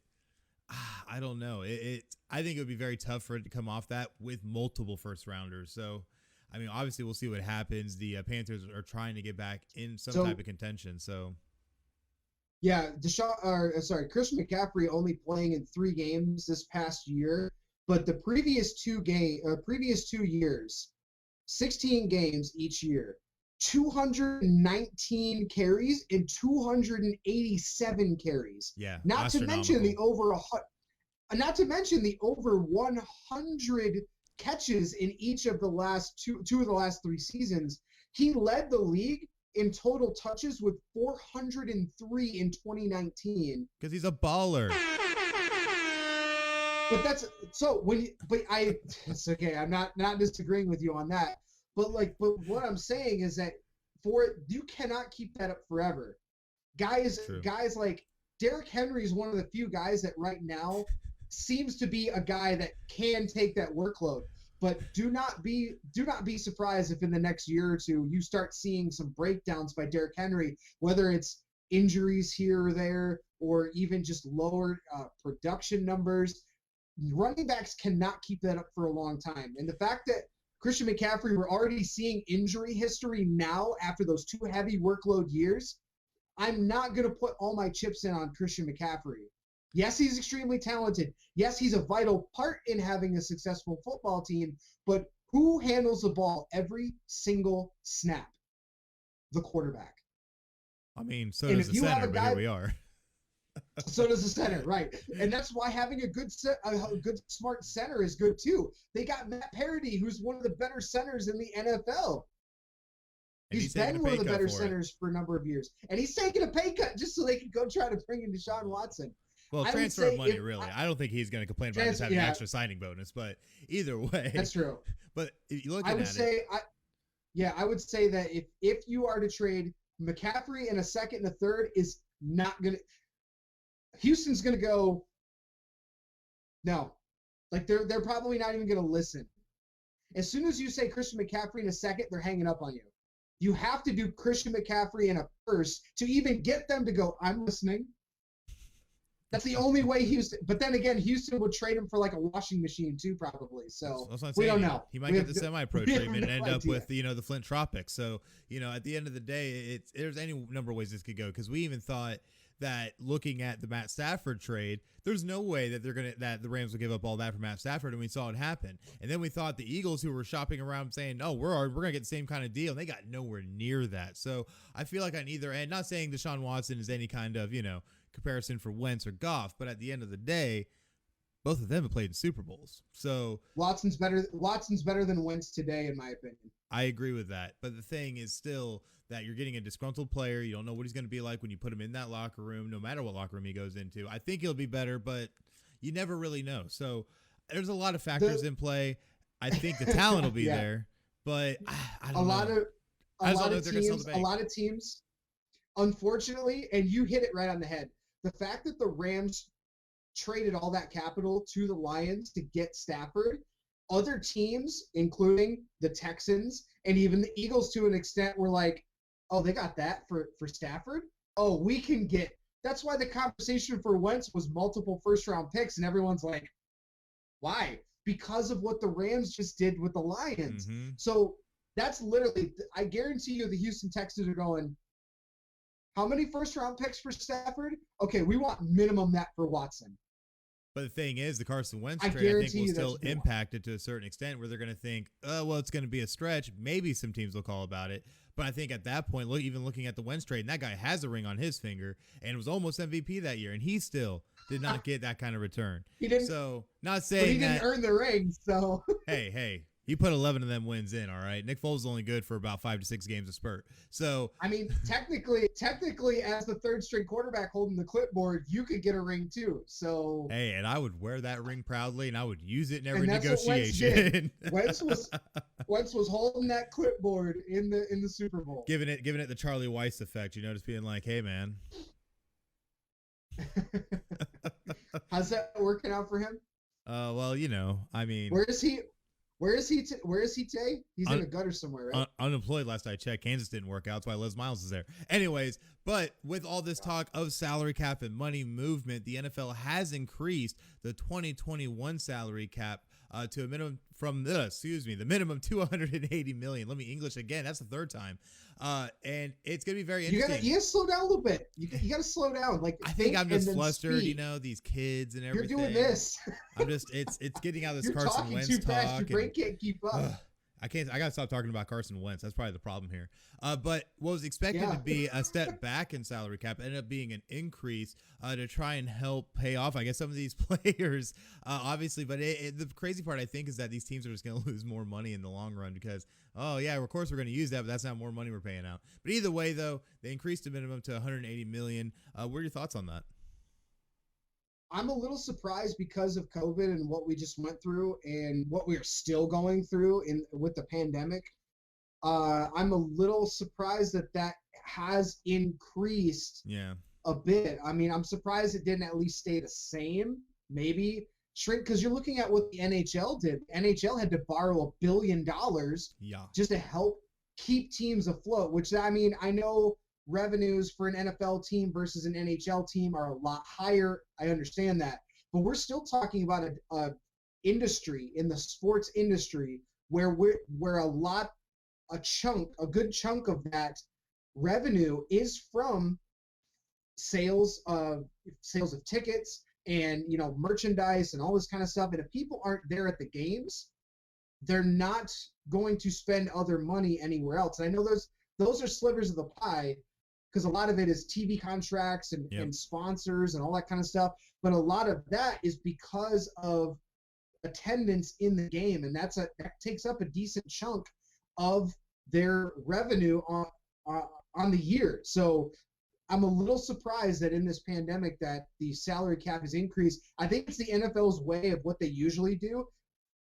I don't know. I think it would be very tough for it to come off that with multiple first rounders. So, I mean, obviously we'll see what happens. The Panthers are trying to get back in some type of contention. So. Yeah, Christian McCaffrey only playing in 3 games this past year, but the previous 2 years, 16 games each year, 219 carries and 287 carries. Yeah, not to mention the over 100 catches in each of the last two of the last 3 seasons. He led the league in total touches with 403 in 2019. Because he's a baller. But it's okay. I'm not disagreeing with you on that. But what I'm saying is that you cannot keep that up forever. Guys like Derrick Henry is one of the few guys that right now seems to be a guy that can take that workload. But do not be surprised if in the next year or two you start seeing some breakdowns by Derrick Henry, whether it's injuries here or there or even just lower production numbers. Running backs cannot keep that up for a long time. And the fact that Christian McCaffrey, we're already seeing injury history now after those 2 heavy workload years, I'm not going to put all my chips in on Christian McCaffrey. Yes, he's extremely talented. Yes, he's a vital part in having a successful football team, but who handles the ball every single snap? The quarterback. I mean, so does the center, but here we are. So does the center, right? And that's why having a good smart center is good too. They got Matt Parody, who's one of the better centers in the NFL. He's been one of the better centers for a number of years. And he's taking a pay cut just so they can go try to bring in Deshaun Watson. Well, transfer of money, really. I don't think he's going to complain about just having an extra signing bonus, but either way. That's true. But if you look at it. I would say that if you are to trade McCaffrey in a second and a third is not going to – Houston's going to go, no. Like, they're probably not even going to listen. As soon as you say Christian McCaffrey in a second, they're hanging up on you. You have to do Christian McCaffrey in a first to even get them to go, I'm listening. That's the only way Houston – but then again, Houston would trade him for like a washing machine too probably. So we don't know. He might get the semi-pro treatment and end up with, the Flint Tropics. So, at the end of the day, there's any number of ways this could go, because we even thought that looking at the Matt Stafford trade, there's no way that the Rams will give up all that for Matt Stafford, and we saw it happen. And then we thought the Eagles, who were shopping around saying, "No, we're gonna get the same kind of deal," and they got nowhere near that. So I feel like on either end, not saying Deshaun Watson is any kind of comparison for Wentz or Goff, but at the end of the day, both of them have played in Super Bowls. So Watson's better than Wentz today, in my opinion. I agree with that. But the thing is still that you're getting a disgruntled player. You don't know what he's going to be like when you put him in that locker room, no matter what locker room he goes into. I think he'll be better, but you never really know. So there's a lot of factors in play. I think the talent will be there, but I don't know. A lot of teams, unfortunately, and you hit it right on the head. The fact that the Rams traded all that capital to the Lions to get Stafford, other teams, including the Texans and even the Eagles to an extent, were like, oh, they got that for Stafford? Oh, we can get – that's why the conversation for Wentz was multiple first-round picks, and everyone's like, why? Because of what the Rams just did with the Lions. Mm-hmm. So that's literally – I guarantee you the Houston Texans are going, how many first-round picks for Stafford? Okay, we want minimum that for Watson. But the thing is, the Carson Wentz trade, I think, will still impact it to a certain extent where they're going to think, oh, well, it's going to be a stretch. Maybe some teams will call about it. But I think at that point, even looking at the Wentz trade, and that guy has a ring on his finger and was almost MVP that year, and he still did not get that kind of return. He didn't. So, not saying he didn't earn the ring, so. Hey. You put 11 of them wins in, all right? Nick Foles is only good for about 5 to 6 games a spurt. So I mean, technically, as the third-string quarterback holding the clipboard, you could get a ring too. So hey, and I would wear that ring proudly, and I would use it in every negotiation. Wentz was holding that clipboard in the Super Bowl, giving it the Charlie Weiss effect. Just being like, hey, man. How's that working out for him? Well, I mean, where is he? Where is he today? He's in a gutter somewhere, right? Unemployed last I checked. Kansas didn't work out. That's why Les Miles is there. Anyways, but with all this talk of salary cap and money movement, the NFL has increased the 2021 salary cap to a minimum the minimum $280 million. Let me English again. That's the third time. And it's going to be very interesting. You gotta slow down a little bit. You got to slow down. Like, I think I'm just flustered, these kids and everything. You're doing this. I'm just, it's getting out of this You're Carson Wentz too talk. Fast. Your brain can't keep up. I got to stop talking about Carson Wentz. That's probably the problem here. But what was expected to be a step back in salary cap ended up being an increase to try and help pay off, I guess, some of these players, obviously. But the crazy part, I think, is that these teams are just going to lose more money in the long run because, oh, yeah, of course we're going to use that, but that's not more money we're paying out. But either way, though, they increased the minimum to $180 million. What are your thoughts on that? I'm a little surprised because of COVID and what we just went through and what we're still going through with the pandemic. I'm a little surprised that has increased a bit. I mean, I'm surprised it didn't at least stay the same, maybe shrink, because you're looking at what the NHL did. The NHL had to borrow $1 billion just to help keep teams afloat, which, I mean, I know revenues for an NFL team versus an NHL team are a lot higher. I understand that. But we're still talking about a industry in the sports industry where a good chunk of that revenue is from sales of tickets and merchandise and all this kind of stuff. And if people aren't there at the games, they're not going to spend other money anywhere else. And I know those are slivers of the pie, because a lot of it is TV contracts and sponsors and all that kind of stuff. But a lot of that is because of attendance in the game, and that takes up a decent chunk of their revenue on the year. So I'm a little surprised that in this pandemic that the salary cap has increased. I think it's the NFL's way of what they usually do.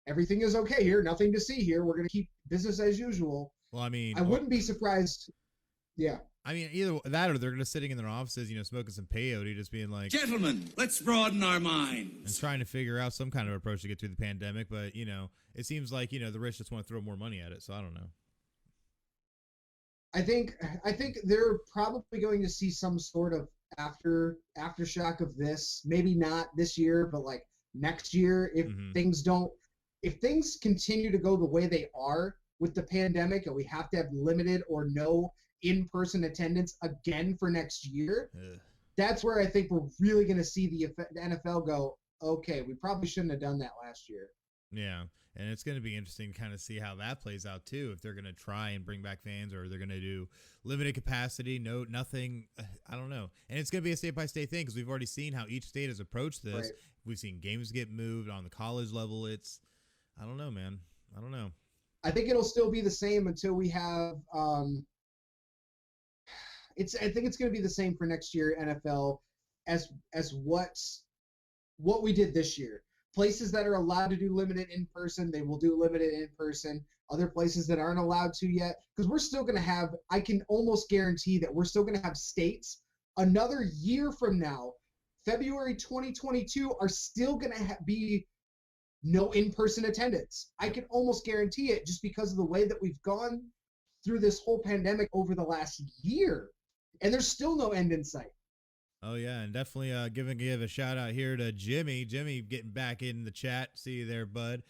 Everything is okay here, nothing to see here. We're going to keep business as usual. Well, I mean, I wouldn't be surprised. Yeah. I mean, either that or they're just sitting in their offices, smoking some peyote, just being like, gentlemen, let's broaden our minds. And trying to figure out some kind of approach to get through the pandemic. But, it seems like, the rich just want to throw more money at it. So I don't know. I think they're probably going to see some sort of aftershock of this. Maybe not this year, but like next year, if things continue to go the way they are with the pandemic and we have to have limited or no in-person attendance again for next year, that's where I think we're really going to see the NFL go, okay, we probably shouldn't have done that last year. Yeah. And it's going to be interesting to kind of see how that plays out too. If they're going to try and bring back fans, or they're going to do limited capacity, nothing. I don't know. And it's going to be a state by state thing, because we've already seen how each state has approached this. Right. We've seen games get moved on the college level. I don't know, man. I don't know. I think it'll still be the same until we have, I think it's going to be the same for next year NFL as what we did this year. Places that are allowed to do limited in person, they will do limited in person. Other places that aren't allowed to yet, because we're still going to have, I can almost guarantee that we're still going to have states another year from now, February 2022, are still going to be no in-person attendance. I can almost guarantee it, just because of the way that we've gone through this whole pandemic over the last year, and there's still no end in sight. Oh yeah, and definitely give a shout out here to Jimmy. Jimmy getting back in the chat. See you there, bud.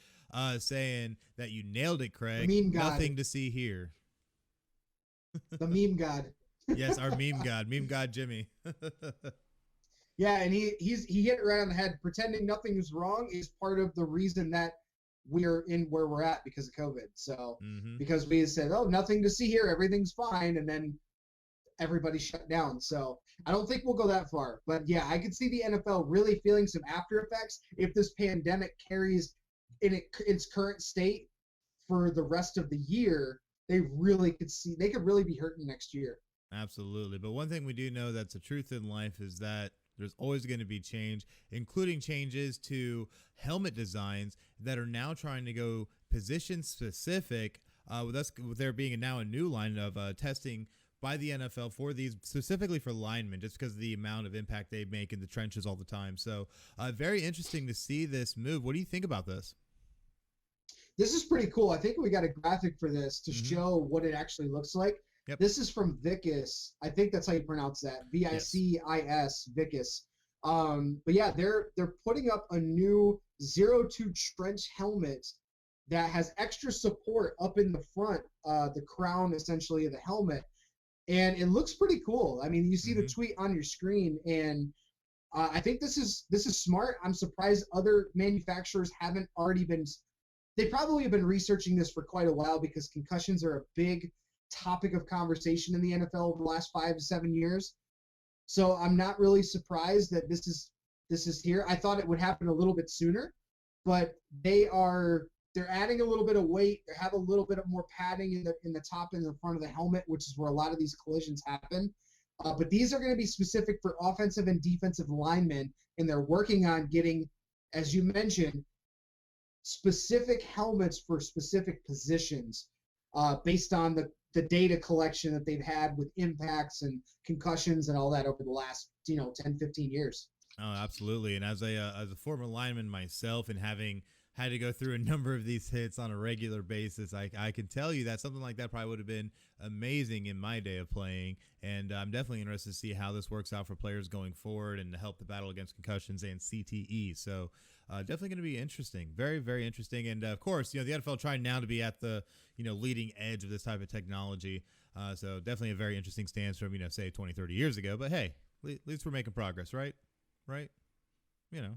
Saying that you nailed it, Craig. Meme God. Nothing to see here. The meme god. Yes, our meme god Jimmy. Yeah, and he hit it right on the head. Pretending nothing is wrong is part of the reason that we're in where we're at because of COVID. So because we said, oh, nothing to see here, everything's fine, and then everybody shut down. So I don't think we'll go that far. But yeah, I could see the NFL really feeling some after effects if this pandemic carries in its current state for the rest of the year. They could really be hurting next year. Absolutely. But one thing we do know that's the truth in life is that there's always going to be change, including changes to helmet designs that are now trying to go position specific, with there being now a new line of testing by the NFL for these, specifically for linemen, just because of the amount of impact they make in the trenches all the time. So very interesting to see this move. What do you think about this? This is pretty cool. I think we got a graphic for this to show what it actually looks like. Yep. This is from Vicus. I think that's how you pronounce that. VICIS, Vicus. But yeah, they're putting up a new 02 trench helmet that has extra support up in the front, the crown essentially of the helmet. And it looks pretty cool. I mean, you see the tweet on your screen, and I think this is smart. I'm surprised other manufacturers haven't already been. They probably have been researching this for quite a while, because concussions are a big topic of conversation in the NFL over the last 5 to 7 years. So I'm not really surprised that this is here. I thought it would happen a little bit sooner, but they're adding a little bit of weight. They have a little bit of more padding in the top and the front of the helmet, which is where a lot of these collisions happen. But these are going to be specific for offensive and defensive linemen, and they're working on getting, as you mentioned, specific helmets for specific positions based on the data collection that they've had with impacts and concussions and all that over the last 10, 15 years. Oh, absolutely. And as a former lineman myself, and having had to go through a number of these hits on a regular basis, I can tell you that something like that probably would have been amazing in my day of playing. And I'm definitely interested to see how this works out for players going forward and to help the battle against concussions and CTE. So definitely going to be interesting. Very, very interesting. And of course, the NFL trying now to be at the, leading edge of this type of technology. So definitely a very interesting stance from, say 20, 30 years ago. But hey, at least we're making progress, right? Right? Yeah.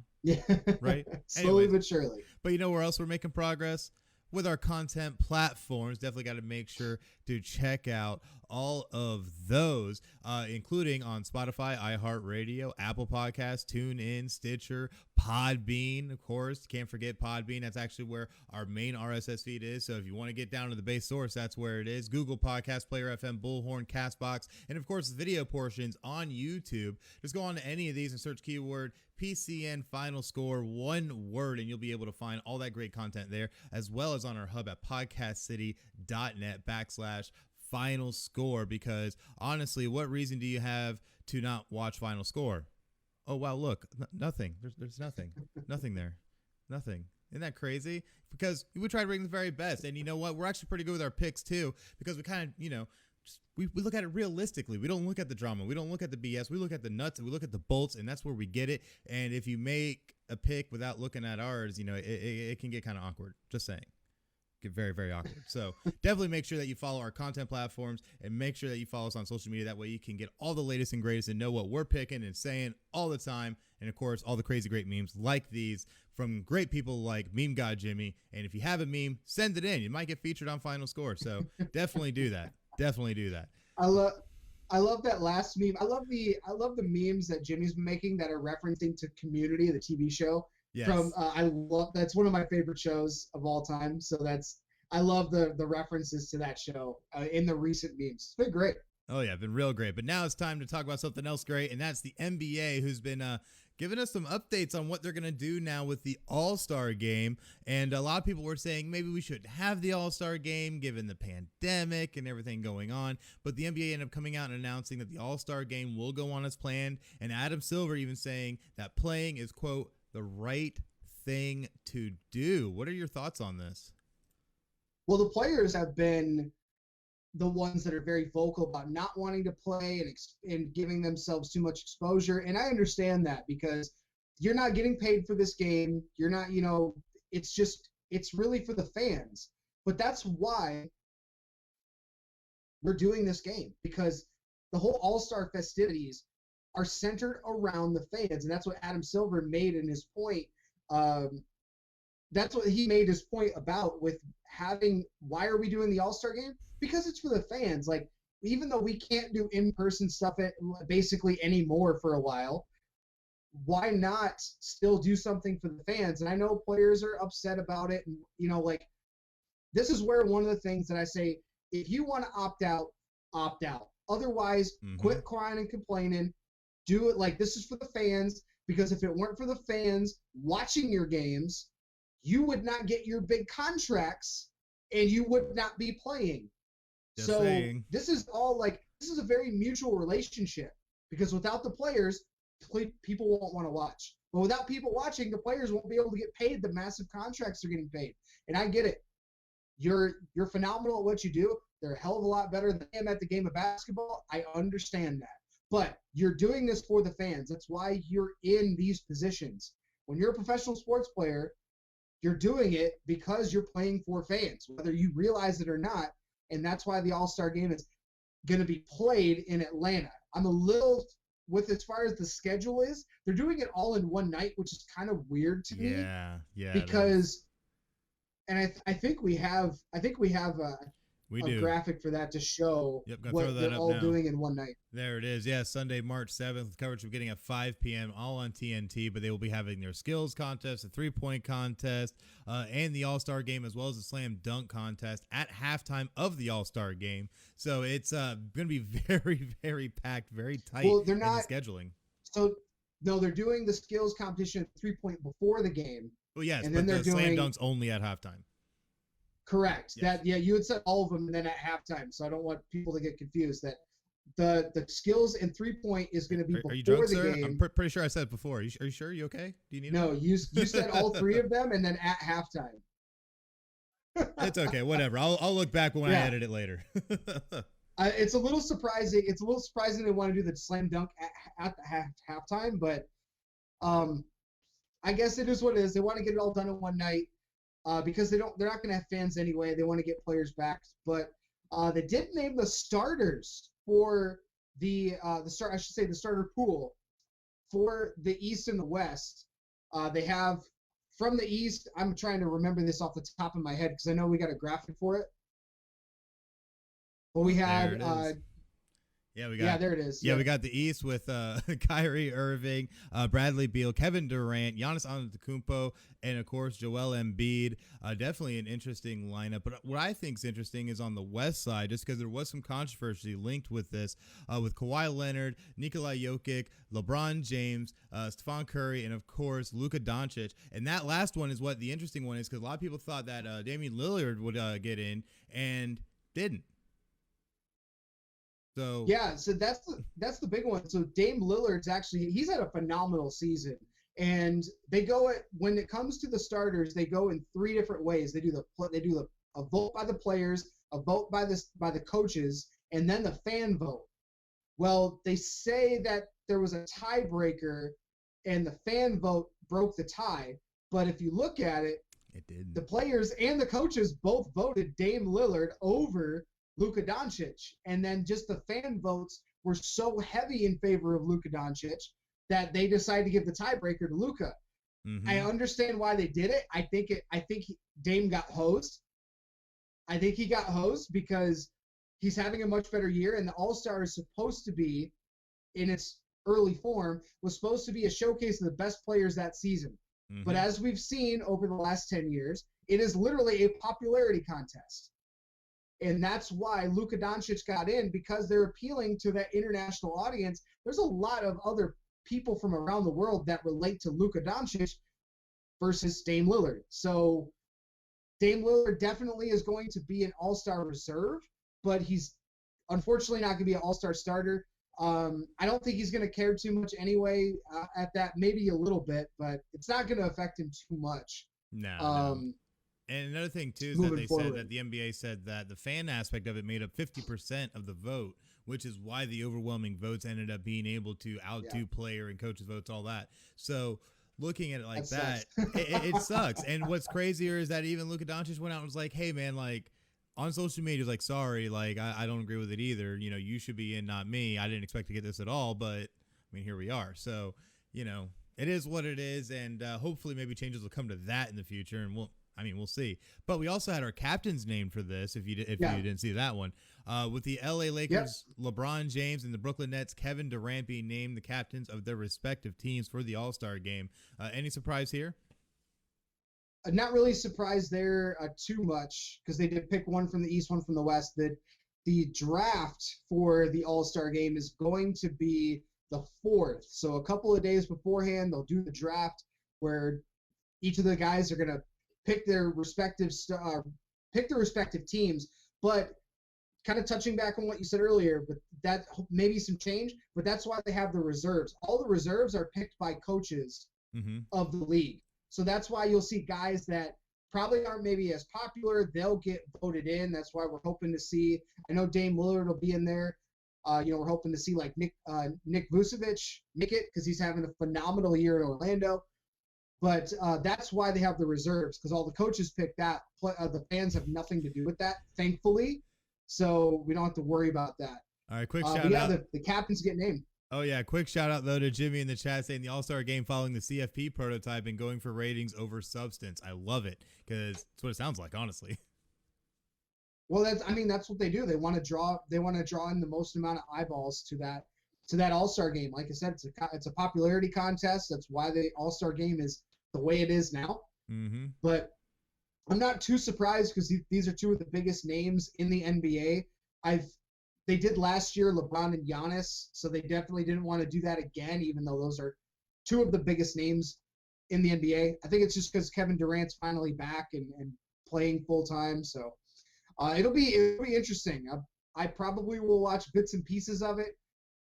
Right? Slowly but surely. But where else we're making progress? With our content platforms. Definitely got to make sure to check out all of those, including on Spotify, iHeartRadio, Apple Podcasts, TuneIn, Stitcher, Podbean, of course. Can't forget Podbean. That's actually where our main RSS feed is. So if you want to get down to the base source, that's where it is. Google Podcast, Player FM, Bullhorn, Castbox, and of course, the video portions on YouTube. Just go on to any of these and search keyword PCN Final Score, one word, and you'll be able to find all that great content there, as well as on our hub at podcastcity.net/Final Score. Because honestly, what reason do you have to not watch Final Score? Oh, wow, look, nothing. There's nothing. Nothing there. Nothing. Isn't that crazy? Because we try to bring the very best. And you know what? We're actually pretty good with our picks, too, because we kind of, we look at it realistically. We don't look at the drama. We don't look at the BS. We look at the nuts, and we look at the bolts, and that's where we get it. And if you make a pick without looking at ours, it can get kind of awkward. Just saying. get very, very awkward. So definitely make sure that you follow our content platforms and make sure that you follow us on social media. That way you can get all the latest and greatest and know what we're picking and saying all the time. And, of course, all the crazy great memes like these from great people like Meme God Jimmy. And if you have a meme, send it in. You might get featured on Final Score. So definitely do that. Definitely do that. I love that last meme. I love the memes that Jimmy's been making that are referencing to Community, the TV show. Yes. That's one of my favorite shows of all time. So I love the references to that show in the recent memes. It's been great. Oh yeah, been real great. But now it's time to talk about something else great, and that's the NBA, who's been giving us some updates on what they're going to do now with the All-Star game. And a lot of people were saying maybe we shouldn't have the All-Star game given the pandemic and everything going on. But the NBA ended up coming out and announcing that the All-Star game will go on as planned. And Adam Silver even saying that playing is, quote, the right thing to do. What are your thoughts on this? Well, the players have been the ones that are very vocal about not wanting to play and giving themselves too much exposure. And I understand that because you're not getting paid for this game. You're not, it's really for the fans. But that's why we're doing this game, because the whole All-Star festivities are centered around the fans. And that's what Adam Silver made in his point. That's what he made his point about with why are we doing the All-Star game? Because it's for the fans. Like, even though we can't do in-person stuff basically anymore for a while, why not still do something for the fans? And I know players are upset about it. And, this is where one of the things that I say, if you want to opt out, opt out. Otherwise, quit crying and complaining. Do it like this is for the fans, because if it weren't for the fans watching your games, you would not get your big contracts and you would not be playing. Just so saying. This is a very mutual relationship, because without the players, people won't want to watch. But without people watching, the players won't be able to get paid the massive contracts they're getting paid. And I get it. You're phenomenal at what you do. They're a hell of a lot better than I am at the game of basketball. I understand that. But you're doing this for the fans. That's why you're in these positions. When you're a professional sports player, you're doing it because you're playing for fans, whether you realize it or not. And that's why the All-Star game is going to be played in Atlanta. I'm a little with as far as the schedule is, they're doing it all in one night, which is kind of weird to me. Yeah. Because, and I think we have a graphic for that to show what they're all doing in one night. There it is. Yeah, Sunday, March 7th. Coverage will be getting at 5 p.m. all on TNT, but they will be having their skills contest, a three-point contest, and the All-Star game, as well as the slam dunk contest at halftime of the All-Star game. So it's going to be very, very packed, very tight in the scheduling. So, no, they're doing the skills competition three-point before the game. Well, yes, and but then the slam dunks only at halftime. Correct. Yes. You had said all of them and then at halftime, so I don't want people to get confused. That the skills and 3-point is going to be before you drunk, the sir? game. I'm pretty sure I said it before. Are you sure? You okay? Do you need? No, you said all three of them and then at halftime. It's okay. Whatever. I'll look back when I edit it later. It's a little surprising. It's a little surprising they want to do the slam dunk at the halftime, but I guess it is what it is. They want to get it all done in one night. Because they're not going to have fans anyway. They want to get players back, but they did name the starters for the starter pool for the East and the West. They have from the East. I'm trying to remember this off the top of my head because I know we got a graphic for it. But we had there it is. Yeah, we got the East with Kyrie Irving, Bradley Beal, Kevin Durant, Giannis Antetokounmpo, and of course Joel Embiid. Definitely an interesting lineup. But what I think is interesting is on the West side, just because there was some controversy linked with this, with Kawhi Leonard, Nikola Jokic, LeBron James, Stephen Curry, and of course Luka Doncic. And that last one is what the interesting one is, because a lot of people thought that Damian Lillard would get in and didn't. So that's the big one. So Dame Lillard's he's had a phenomenal season, and when it comes to the starters, they go in three different ways. They do a vote by the players, a vote by the coaches, and then the fan vote. Well, they say that there was a tiebreaker, and the fan vote broke the tie. But if you look at it, It did. The players and the coaches both voted Dame Lillard over Luka Doncic. And then just the fan votes were so heavy in favor of Luka Doncic that they decided to give the tiebreaker to Luka. Mm-hmm. I understand why they did it. I think Dame got hosed. I think he got hosed because he's having a much better year, and the All-Star is supposed to be, in its early form, was supposed to be a showcase of the best players that season. Mm-hmm. But as we've seen over the last 10 years, it is literally a popularity contest. And that's why Luka Doncic got in, because they're appealing to that international audience. There's a lot of other people from around the world that relate to Luka Doncic versus Dame Lillard. So Dame Lillard definitely is going to be an all-star reserve, but he's unfortunately not going to be an all-star starter. I don't think he's going to care too much anyway at that, maybe a little bit, but it's not going to affect him too much. No. And another thing, too, is that they said that the NBA said that the fan aspect of it made up 50% of the vote, which is why the overwhelming votes ended up being able to outdo player and coaches' votes, all that. So looking at it like that, it sucks. And what's crazier is that even Luka Doncic went out and was like, hey, man, like, on social media, he's like, sorry, like, I don't agree with it either. You know, you should be in, not me. I didn't expect to get this at all, but, I mean, here we are. So, you know, it is what it is, and hopefully maybe changes will come to that in the future, and we'll see. But we also had our captains named for this, if you didn't see that one. With the LA Lakers, LeBron James, and the Brooklyn Nets, Kevin Durant being named the captains of their respective teams for the All-Star game. Any surprise here? Not really surprised there too much, because they did pick one from the East, one from the West. That the draft for the All-Star game is going to be the 4th. So a couple of days beforehand, they'll do the draft where each of the guys are going to pick their respective teams. But kind of touching back on what you said earlier, but that maybe some change, but that's why they have the reserves. All the reserves are picked by coaches of the league. So that's why you'll see guys that probably aren't maybe as popular. They'll get voted in. That's why we're hoping to see. I know Dame Lillard will be in there. We're hoping to see like Nick Vucevic make it, because he's having a phenomenal year in Orlando. But that's why they have the reserves, because all the coaches pick that. The fans have nothing to do with that, thankfully. So we don't have to worry about that. All right, quick shout out. The captains get named. Oh, yeah. Quick shout out, though, to Jimmy in the chat saying the All-Star game following the CFP prototype and going for ratings over substance. I love it, because that's what it sounds like, honestly. Well, that's what they do. They want to draw in the most amount of eyeballs to that All-Star game. Like I said, it's a popularity contest. That's why the All-Star game is the way it is now. Mm-hmm. But I'm not too surprised, because these are two of the biggest names in the NBA. They did last year, LeBron and Giannis, so they definitely didn't want to do that again, even though those are two of the biggest names in the NBA. I think it's just because Kevin Durant's finally back and playing full-time. So it'll be interesting. I probably will watch bits and pieces of it.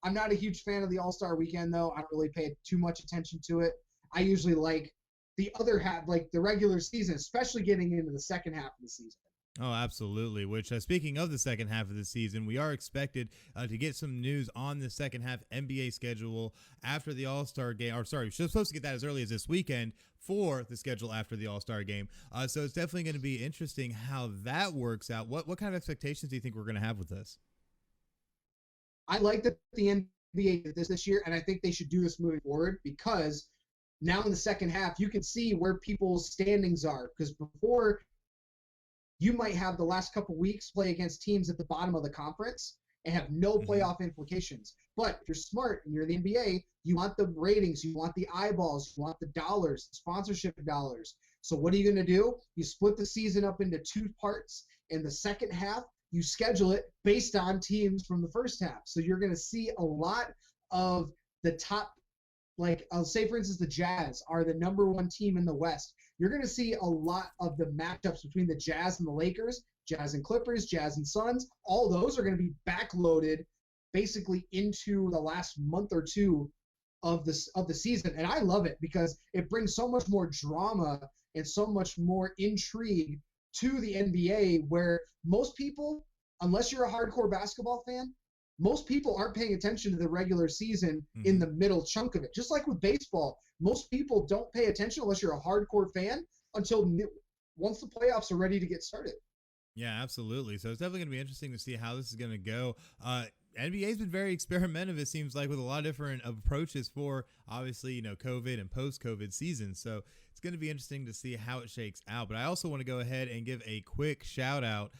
I'm not a huge fan of the All-Star Weekend, though. I don't really pay too much attention to it. I usually like the other half, like the regular season, especially getting into the second half of the season. Oh, absolutely. Which, speaking of the second half of the season, we are expected to get some news on the second half NBA schedule after the All-Star game. Or sorry, we're supposed to get that as early as this weekend for the schedule after the All-Star game. So it's definitely going to be interesting how that works out. What kind of expectations do you think we're going to have with this? I like that the NBA did this year, and I think they should do this moving forward, because now in the second half, you can see where people's standings are. Because before, you might have the last couple weeks play against teams at the bottom of the conference and have no playoff implications. But if you're smart and you're in the NBA, you want the ratings, you want the eyeballs, you want the dollars, sponsorship dollars. So what are you going to do? You split the season up into 2 parts. In the second half, you schedule it based on teams from the first half. So you're going to see a lot of the top, like I'll say, for instance, the Jazz are the #1 team in the West. You're going to see a lot of the matchups between the Jazz and the Lakers, Jazz and Clippers, Jazz and Suns. All those are going to be backloaded basically into the last month or two of the season. And I love it, because it brings so much more drama and so much more intrigue to the NBA, where most people, unless you're a hardcore basketball fan, most people aren't paying attention to the regular season in the middle chunk of it. Just like with baseball, most people don't pay attention, unless you're a hardcore fan, until once the playoffs are ready to get started. Yeah, absolutely. So it's definitely going to be interesting to see how this is going to go. NBA's been very experimentative, it seems like, with a lot of different approaches for, obviously, COVID and post-COVID seasons. So it's going to be interesting to see how it shakes out. But I also want to go ahead and give a quick shout-out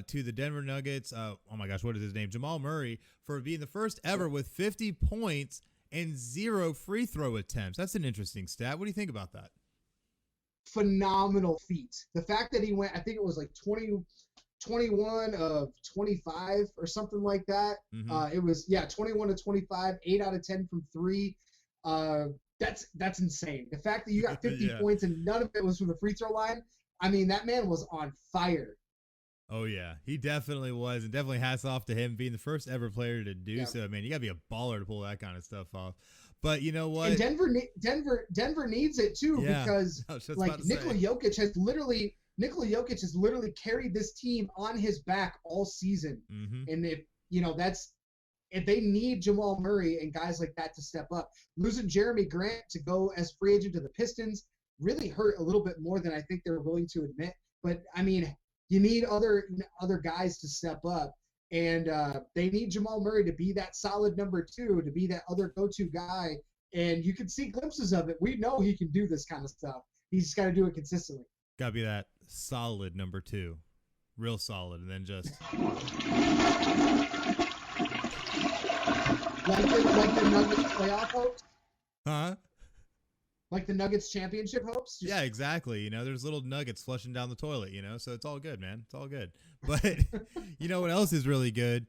to the Denver Nuggets. Oh, my gosh, what is his name? Jamal Murray, for being the first ever with 50 points and 0 free throw attempts. That's an interesting stat. What do you think about that? Phenomenal feat. The fact that he went, I think it was like 21 of 25 or something like that. Mm-hmm. It was 21 to 25, 8 out of 10 from 3. That's insane. The fact that you got 50 points and none of it was from the free throw line. I mean, that man was on fire. Oh yeah, he definitely was, and definitely hats off to him being the first ever player to do so. Man, you gotta be a baller to pull that kind of stuff off. But you know what? And Denver needs it too, because like Nikola Jokic has literally carried this team on his back all season. Mm-hmm. And if they need Jamal Murray and guys like that to step up. Losing Jeremy Grant to go as free agent to the Pistons really hurt a little bit more than I think they're willing to admit. But I mean, you need other guys to step up. And they need Jamal Murray to be that solid number 2, to be that other go-to guy. And you can see glimpses of it. We know he can do this kind of stuff. He's just got to do it consistently. Got to be that solid number 2. Real solid. And then just... like the Nuggets playoff hopes? Huh? Like the Nuggets championship hopes? Yeah, exactly. There's little nuggets flushing down the toilet, so it's all good, man. It's all good. But you know what else is really good?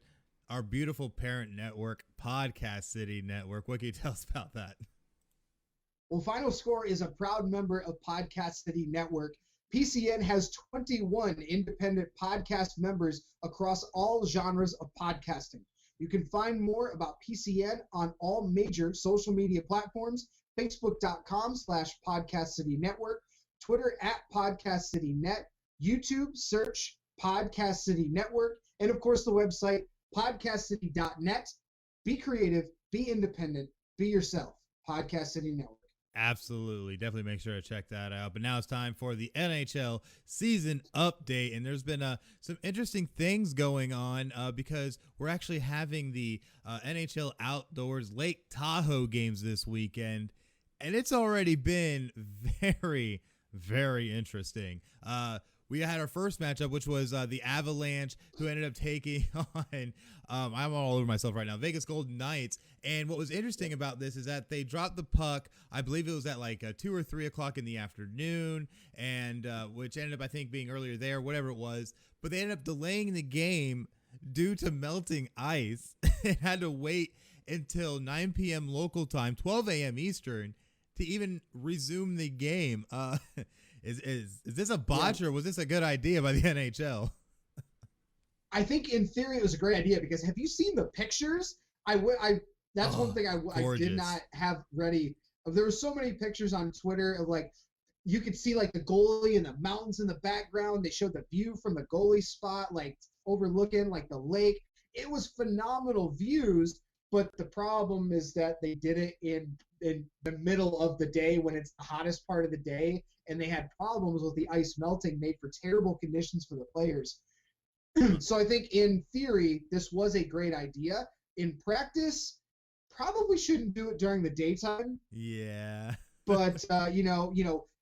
Our beautiful parent network, Podcast City Network. What can you tell us about that? Well, FinalScore is a proud member of Podcast City Network. PCN has 21 independent podcast members across all genres of podcasting. You can find more about PCN on all major social media platforms: Facebook.com/Podcast City Network, Twitter @PodcastCityNet, YouTube search Podcast City Network, and of course the website podcastcity.net. Be creative, be independent, be yourself. Podcast City Network. Absolutely. Definitely make sure to check that out. But now it's time for the NHL season update. And there's been some interesting things going on because we're actually having the NHL Outdoors Lake Tahoe games this weekend. And it's already been very, very interesting. We had our first matchup, which was the Avalanche, who ended up taking on, I'm all over myself right now, Vegas Golden Knights. And what was interesting about this is that they dropped the puck, I believe it was at like 2 or 3 o'clock in the afternoon, and which ended up, I think, being earlier there, whatever it was. But they ended up delaying the game due to melting ice. It had to wait until 9 p.m. local time, 12 a.m. Eastern, to even resume the game. Is this a botch or was this a good idea by the NHL? I think in theory it was a great idea, because have you seen the pictures? That's one thing I did not have ready. There were so many pictures on Twitter of like, you could see like the goalie and the mountains in the background. They showed the view from the goalie spot, like overlooking like the lake. It was phenomenal views, but the problem is that they did it in the middle of the day when it's the hottest part of the day, and they had problems with the ice melting, made for terrible conditions for the players. So I think in theory, this was a great idea. In practice, probably shouldn't do it during the daytime. Yeah. But,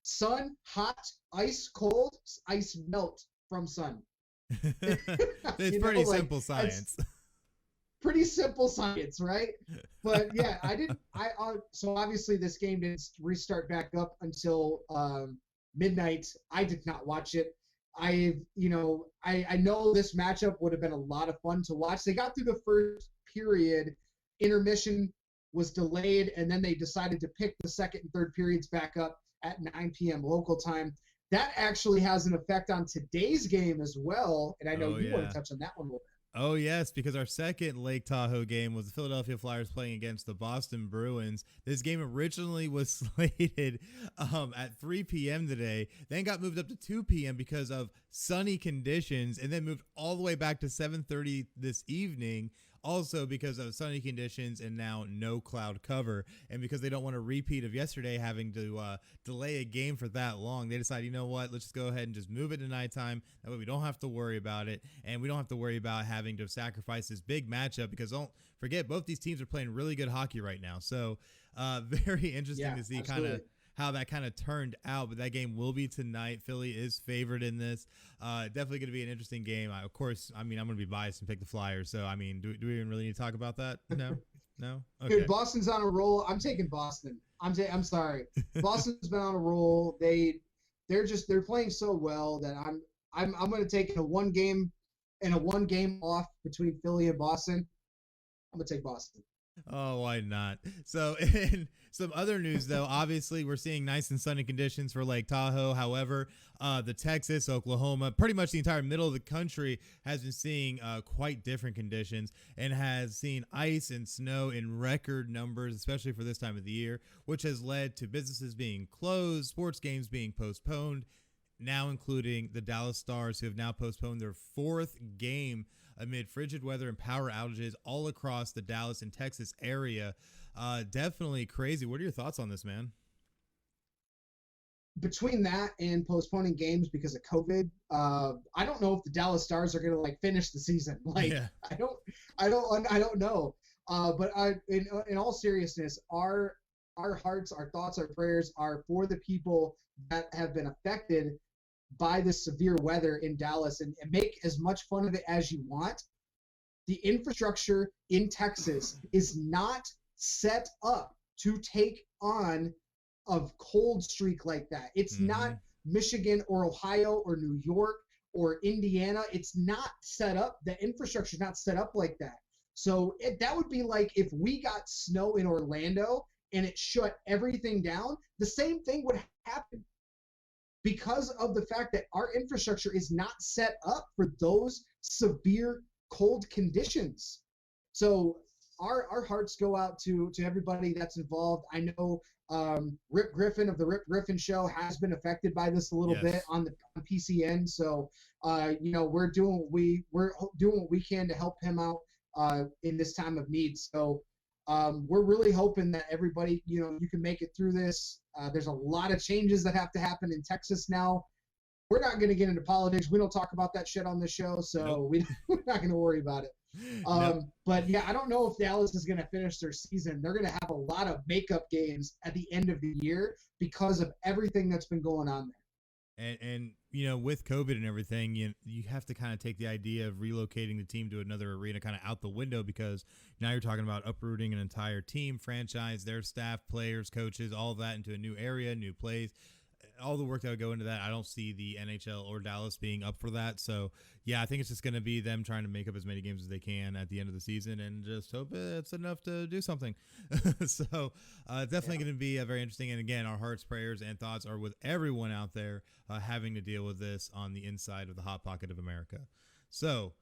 sun, hot, ice, cold, ice melt from sun. It's pretty simple science. Pretty simple science, right? But yeah, so obviously this game didn't restart back up until midnight. I did not watch it. I know this matchup would have been a lot of fun to watch. They got through the first period, intermission was delayed, and then they decided to pick the second and third periods back up at 9 p.m. local time. That actually has an effect on today's game as well, and I know you want to touch on that one a little bit. Oh, yes, because our second Lake Tahoe game was the Philadelphia Flyers playing against the Boston Bruins. This game originally was slated at 3 p.m. today, then got moved up to 2 p.m. because of sunny conditions, and then moved all the way back to 7:30 this evening, Also because of sunny conditions and now no cloud cover, and because they don't want a repeat of yesterday having to delay a game for that long, they decide, you know what, let's just go ahead and just move it to nighttime. That way we don't have to worry about it, and we don't have to worry about having to sacrifice this big matchup, because don't forget, both these teams are playing really good hockey right now. So very interesting to see kind of how that kind of turned out, but that game will be tonight. Philly is favored in this. Definitely going to be an interesting game. Of course, I mean, I'm going to be biased and pick the Flyers. So, I mean, do we even really need to talk about that? No? No? Okay. Dude, Boston's on a roll. I'm taking Boston. I'm sorry. Boston's been on a roll. They're playing so well that I'm going to take a one game off between Philly and Boston. I'm going to take Boston. Oh, why not? So, in some other news, though, obviously we're seeing nice and sunny conditions for Lake Tahoe. However, the Texas, Oklahoma, pretty much the entire middle of the country has been seeing quite different conditions and has seen ice and snow in record numbers, especially for this time of the year, which has led to businesses being closed, sports games being postponed, now including the Dallas Stars, who have now postponed their fourth game amid frigid weather and power outages all across the Dallas and Texas area. Definitely crazy. What are your thoughts on this, man? Between that and postponing games because of COVID, I don't know if the Dallas Stars are going to finish the season. I don't know. But in all seriousness, our hearts, our thoughts, our prayers are for the people that have been affected by this severe weather in Dallas, and make as much fun of it as you want. The infrastructure in Texas is not set up to take on a cold streak like that. It's not Michigan or Ohio or New York or Indiana. It's not set up. The infrastructure is not set up like that. So that would be like if we got snow in Orlando and it shut everything down, the same thing would happen. Because of the fact that our infrastructure is not set up for those severe cold conditions. So our hearts go out to everybody that's involved. I know Rip Griffin of the Rip Griffin Show has been affected by this a little bit on PCN. So we're doing what we can to help him out in this time of need. So we're really hoping that everybody, you can make it through this. There's a lot of changes that have to happen in Texas now. We're not going to get into politics. We don't talk about that shit on this show, so we're not going to worry about it. But yeah, I don't know if Dallas is going to finish their season. They're going to have a lot of makeup games at the end of the year because of everything that's been going on there. And with COVID and everything, you have to kind of take the idea of relocating the team to another arena kind of out the window, because now you're talking about uprooting an entire team, franchise, their staff, players, coaches, all of that into a new area, new place. All the work that would go into that, I don't see the NHL or Dallas being up for that. So, yeah, I think it's just going to be them trying to make up as many games as they can at the end of the season and just hope it's enough to do something. So, definitely going to be very interesting. And, again, our hearts, prayers, and thoughts are with everyone out there having to deal with this on the inside of the Hot Pocket of America. So,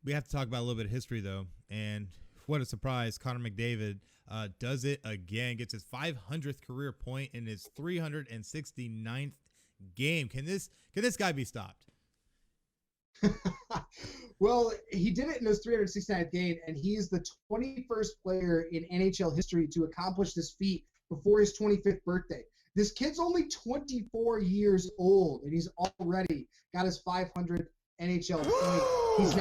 we have to talk about a little bit of history, though. And what a surprise, Connor McDavid does it again, gets his 500th career point in his 369th game. Can this guy be stopped? Well, he did it in his 369th game, and he's the 21st player in NHL history to accomplish this feat before his 25th birthday. This kid's only 24 years old, and he's already got his 500th NHL point. He's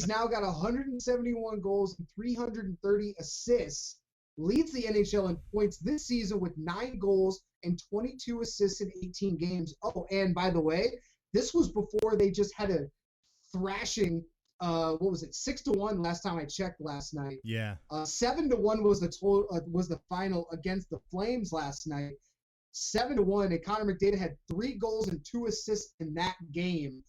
now got 171 goals and 330 assists, leads the NHL in points this season with 9 goals and 22 assists in 18 games. Oh, and by the way, this was before they just had a thrashing, 6-1 last time I checked last night. Yeah. 7-1 was the final against the Flames last night. 7-1, and Connor McDavid had 3 goals and 2 assists in that game.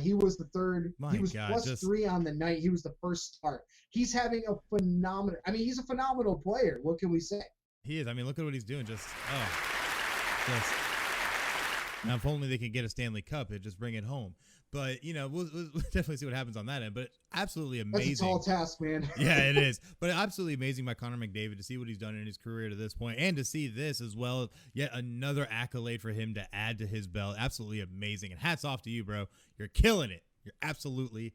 He was the third. He was +3 on the night. He was the first start. He's having a phenomenal. I mean, he's a phenomenal player. What can we say? He is. I mean, look at what he's doing. Just. Now, if only they could get a Stanley Cup, it'd just bring it home. But, we'll definitely see what happens on that end. But absolutely amazing. That's a tall task, man. Yeah, it is. But absolutely amazing by Connor McDavid to see what he's done in his career to this point, and to see this as well. Yet another accolade for him to add to his belt. Absolutely amazing. And hats off to you, bro. You're killing it. You're absolutely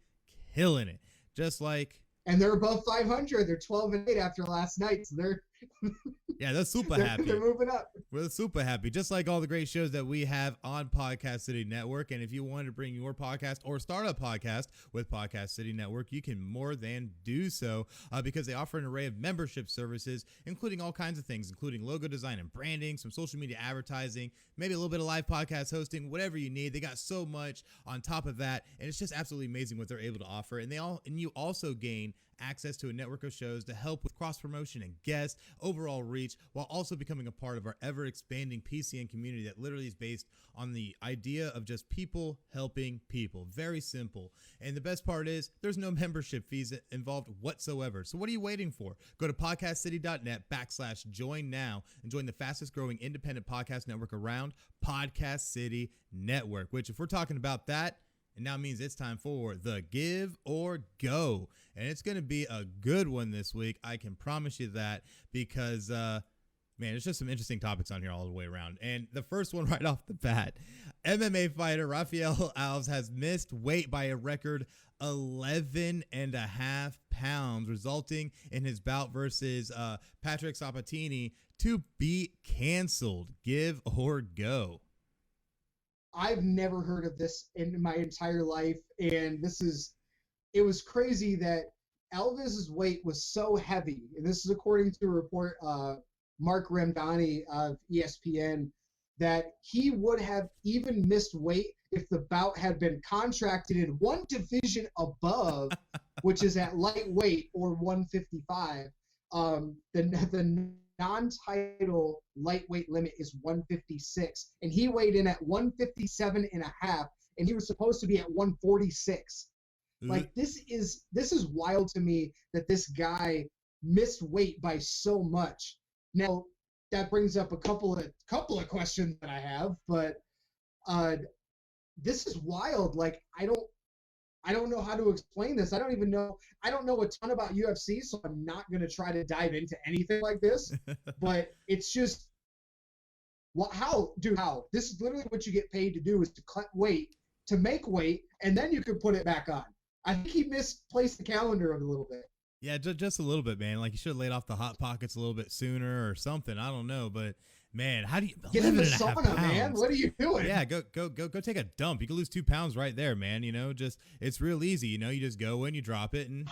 killing it. just like. And they're above 500. They're 12-8 after last night. So they're they're super happy. They're moving up. We're super happy, just like all the great shows that we have on Podcast City Network. And if you wanted to bring your podcast or start a podcast with Podcast City Network, you can more than do so because they offer an array of membership services, including all kinds of things, including logo design and branding, some social media advertising, maybe a little bit of live podcast hosting, whatever you need. They got so much on top of that, and it's just absolutely amazing what they're able to offer. And you also gain access to a network of shows to help with cross-promotion and guests, overall reach, while also becoming a part of our ever-expanding PCN community that literally is based on the idea of just people helping people. Very simple. And the best part is there's no membership fees involved whatsoever. So what are you waiting for? Go to podcastcity.net/join now and join the fastest growing independent podcast network around, Podcast City Network, which if we're talking about that, it now means it's time for the Give or Go. And it's going to be a good one this week. I can promise you that because, man, there's just some interesting topics on here all the way around. And the first one right off the bat, MMA fighter Rafael Alves has missed weight by a record 11.5 pounds, resulting in his bout versus Patrick Sabatini to be canceled. Give or go? I've never heard of this in my entire life, and it was crazy that Alves' weight was so heavy, and this is according to a report, Mark Ramdani of ESPN, that he would have even missed weight if the bout had been contracted in one division above, which is at lightweight or 155. The non-title lightweight limit is 156, and he weighed in at 157.5, and he was supposed to be at 146. Like, this is wild to me that this guy missed weight by so much. Now that brings up a couple of questions that I have, but this is wild. Like, I don't know how to explain this. I don't know a ton about UFC, so I'm not going to try to dive into anything like this. But it's just, how? This is literally what you get paid to do, is to cut weight, to make weight, and then you can put it back on. I think he misplaced the calendar a little bit. Yeah, just a little bit, man. Like, you should have laid off the Hot Pockets a little bit sooner or something. I don't know, but man, how do you get in the sauna, man? What are you doing? Yeah, go take a dump. You can lose 2 pounds right there, man. You know, just it's real easy. You know, you just go in, you drop it, and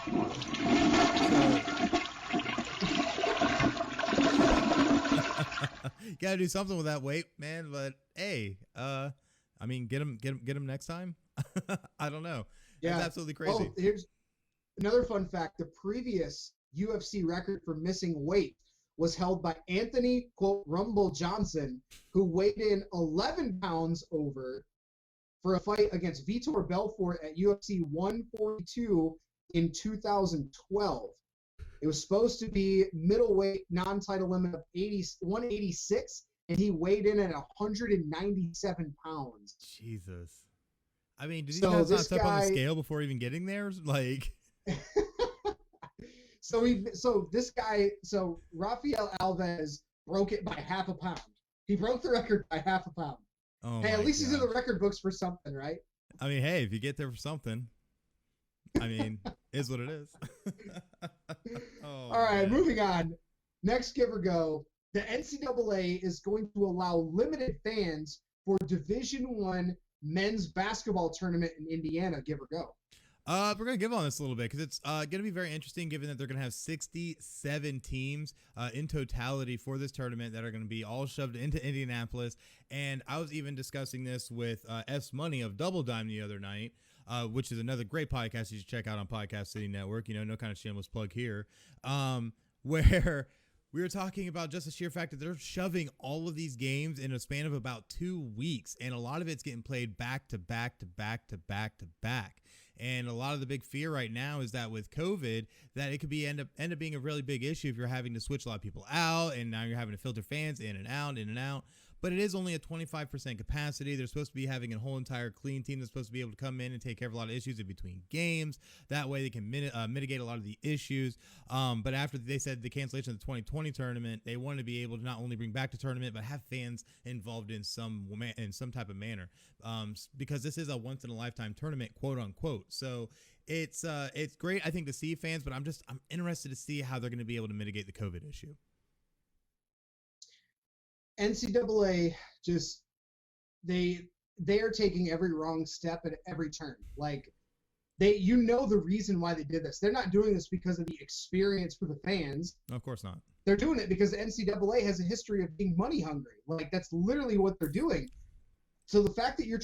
you gotta do something with that weight, man. But hey, I mean, get him next time. I don't know. Yeah, that's absolutely crazy. Oh, here's another fun fact: the previous UFC record for missing weight was held by Anthony, quote, Rumble Johnson, who weighed in 11 pounds over for a fight against Vitor Belfort at UFC 142 in 2012. It was supposed to be middleweight non-title limit of 186, and he weighed in at 197 pounds. Jesus. I mean, did he not step on the scale before even getting there? Like... So Rafael Alves broke it by half a pound. He broke the record by half a pound. Oh, hey, at least he's in the record books for something, right? I mean, hey, if you get there for something, I mean, is what it is. All right, moving on. Next Give or Go. The NCAA is going to allow limited fans for Division I men's basketball tournament in Indiana. Give or go? We're going to give on this a little bit because it's going to be very interesting given that they're going to have 67 teams in totality for this tournament that are going to be all shoved into Indianapolis. And I was even discussing this with S Money of Double Dime the other night, which is another great podcast you should check out on Podcast City Network. You know, no kind of shameless plug here, where we were talking about just the sheer fact that they're shoving all of these games in a span of about 2 weeks. And a lot of it's getting played back to back to back to back to back. And a lot of the big fear right now is that with COVID, that it could be end up being a really big issue if you're having to switch a lot of people out, and now you're having to filter fans in and out. but it is only a 25% capacity. They're supposed to be having a whole entire clean team that's supposed to be able to come in and take care of a lot of issues in between games. That way they can mitigate a lot of the issues. But after they said the cancellation of the 2020 tournament, they wanted to be able to not only bring back the tournament, but have fans involved in some type of manner, because this is a once in a lifetime tournament, quote unquote. So it's great, I think, to see fans, but I'm interested to see how they're going to be able to mitigate the COVID issue. NCAA just they are taking every wrong step at every turn. Like the reason why they did this. They're not doing this because of the experience for the fans. No, of course not. They're doing it because the NCAA has a history of being money hungry. Like, that's literally what they're doing. So the fact that you're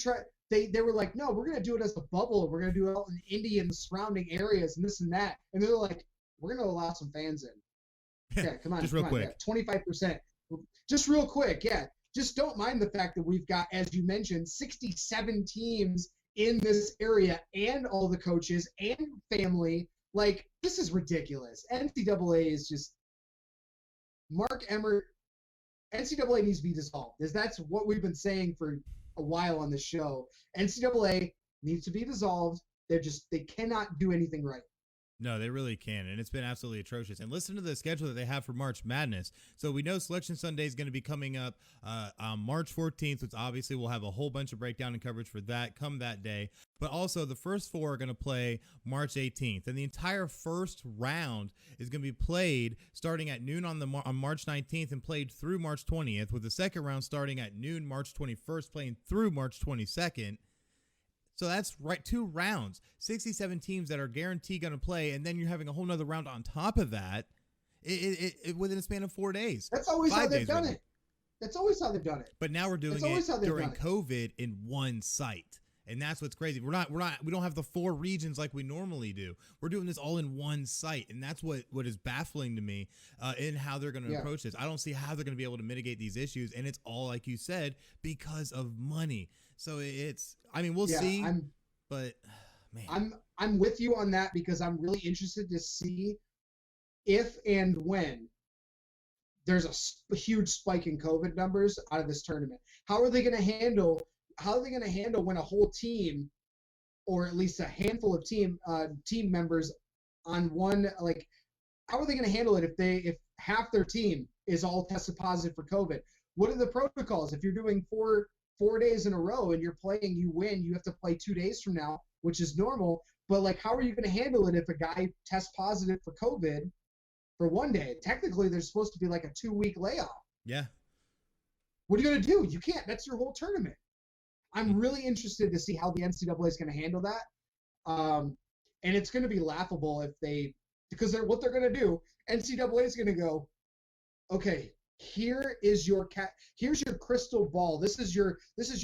they were like, no, we're going to do it as a bubble. We're going to do it out in Indy and the surrounding areas and this and that. And they're like, we're going to allow some fans in. Okay, come on. Just real quick. Yeah, 25%. Just real quick, yeah. Just don't mind the fact that we've got, as you mentioned, 67 teams in this area and all the coaches and family. Like, this is ridiculous. NCAA is just Mark Emmert. NCAA needs to be dissolved. That's what we've been saying for a while on the show. NCAA needs to be dissolved. They cannot do anything right. No, they really can, and it's been absolutely atrocious. And listen to the schedule that they have for March Madness. So we know Selection Sunday is going to be coming up on March 14th, which obviously we'll have a whole bunch of breakdown and coverage for that come that day. But also the first four are going to play March 18th, and the entire first round is going to be played starting at noon on March 19th and played through March 20th, with the second round starting at noon March 21st, playing through March 22nd. So that's right, 2 rounds, 67 teams that are guaranteed going to play, and then you're having a whole nother round on top of that it within a span of 4 days. That's always how they've done it. That's always how they've done it. But now we're doing it during COVID in one site. And that's what's crazy. We don't have the 4 regions like we normally do. We're doing this all in one site. And that's what is baffling to me in how they're going to approach this. I don't see how they're going to be able to mitigate these issues. And it's all, like you said, because of money. So we'll see. I'm with you on that, because I'm really interested to see if and when there's a huge spike in COVID numbers out of this tournament. How are they going to handle when a whole team, or at least a handful of team members on one, like, how are they going to handle it if half their team is all tested positive for COVID? What are the protocols? If you're doing four days in a row and you're playing, you win, you have to play 2 days from now, which is normal. But, like, how are you going to handle it if a guy tests positive for COVID for 1 day? Technically, there's supposed to be like a 2-week layoff. Yeah. What are you going to do? You can't. That's your whole tournament. I'm really interested to see how the NCAA is going to handle that. And it's going to be laughable because what they're going to do, NCAA is going to go, okay, here's your crystal ball. This is your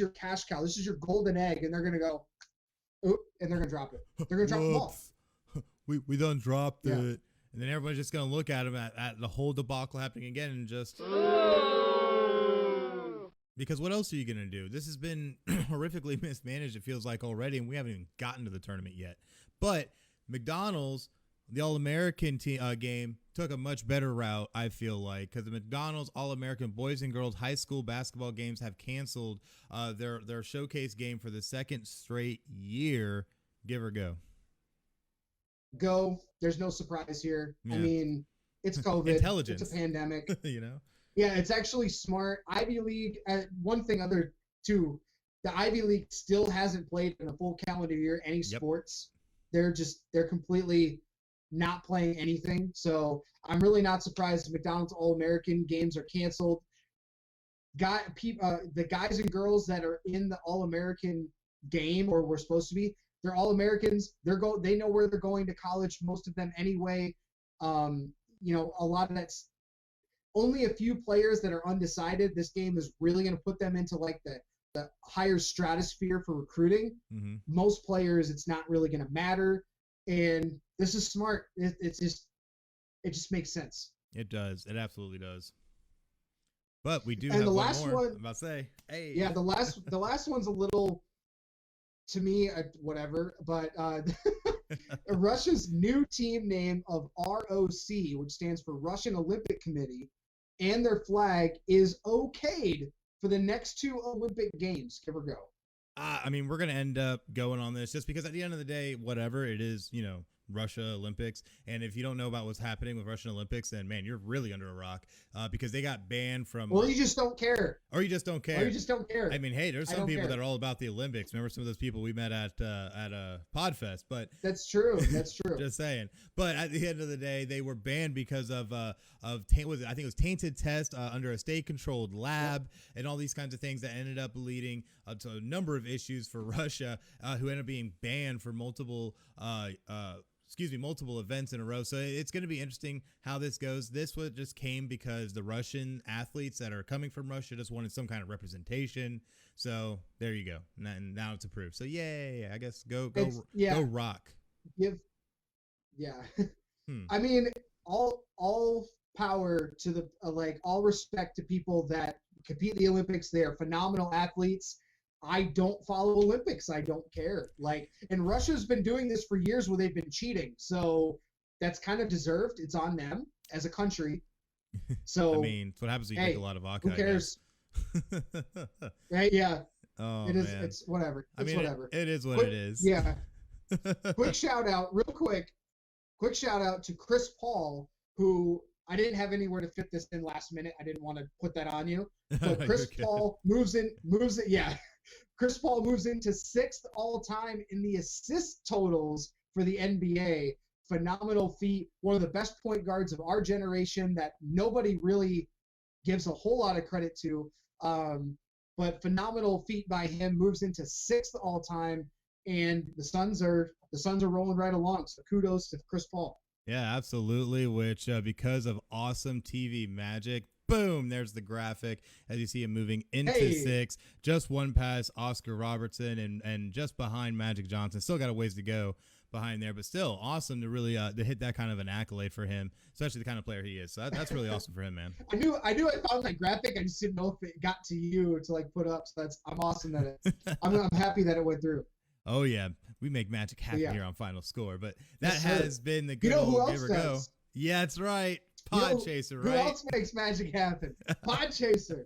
cash cow. This is your golden egg. And they're going to go, oop, and they're going to drop it. They're going to drop the ball. We done dropped it. And then everybody's just going to look at them at the whole debacle happening again and just... Because what else are you going to do? This has been horrifically mismanaged, it feels like, already, and we haven't even gotten to the tournament yet. But McDonald's, the All-American game, took a much better route, I feel like, because the McDonald's All-American boys and girls high school basketball games have canceled their showcase game for the second straight year. Give or go. Go. There's no surprise here. Yeah. I mean, it's COVID. Intelligence. It's a pandemic. You know? Yeah, it's actually smart. Ivy League, one thing too, the Ivy League still hasn't played in a full calendar year any sports. They're completely not playing anything. So I'm really not surprised the McDonald's All-American games are canceled. The guys and girls that are in the All-American game, or were supposed to be, they're All-Americans. They know where they're going to college, most of them anyway. A lot of that's only a few players that are undecided. This game is really going to put them into like the higher stratosphere for recruiting. Mm-hmm. Most players, it's not really going to matter. And this is smart. It just makes sense. It does. It absolutely does. But we do and have the one last more. one. I'm about to say, hey. Yeah, the last one's a little, to me, whatever. But Russia's new team name of ROC, which stands for Russian Olympic Committee, and their flag is okayed for the next 2 Olympic Games, give or go? I mean, we're going to end up going on this just because at the end of the day, whatever it is, Russia Olympics. And if you don't know about what's happening with Russian Olympics, then man, you're really under a rock because they got banned from. Or you just don't care. Or you just don't care. Or you just don't care. I mean, hey, there's some people that are all about the Olympics. Remember some of those people we met at Podfest, but that's true. That's true. Just saying. But at the end of the day, they were banned because of I think it was tainted test under a state-controlled lab and all these kinds of things that ended up leading to a number of issues for Russia, who ended up being banned for multiple events in a row. So it's going to be interesting how this goes. This just came because the Russian athletes that are coming from Russia just wanted some kind of representation. So there you go. And now it's approved. So yay, I guess go rock. I mean, all power to the all respect to people that compete in the Olympics. They are phenomenal athletes. I don't follow Olympics. I don't care. And Russia's been doing this for years where they've been cheating. So that's kind of deserved. It's on them as a country. So I mean, it's what happens when you drink a lot of vodka. Who cares? Right? Yeah. Oh, it is. Man. It's whatever. Whatever. It is what it is. Yeah. Quick shout out to Chris Paul, who I didn't have anywhere to fit this in last minute. I didn't want to put that on you. But Chris Paul moves in. Yeah. Chris Paul moves into 6th all-time in the assist totals for the NBA. Phenomenal feat. One of the best point guards of our generation that nobody really gives a whole lot of credit to. But phenomenal feat by him. Moves into 6th all-time, and the Suns are rolling right along. So kudos to Chris Paul. Yeah, absolutely. Which because of awesome TV magic. Boom, there's the graphic as you see him moving into 6, just one past Oscar Robertson and just behind Magic Johnson. Still got a ways to go behind there, but still awesome to really to hit that kind of an accolade for him, especially the kind of player he is. So that's really awesome for him, man. I knew I found that graphic. I just didn't know if it got to you to put up. So I'm awesome that I'm happy that it went through. Oh yeah, we make magic happen here on Final Score, but that has been the good old give or go. Yeah, that's right. PodChaser, right? Who else makes magic happen? PodChaser.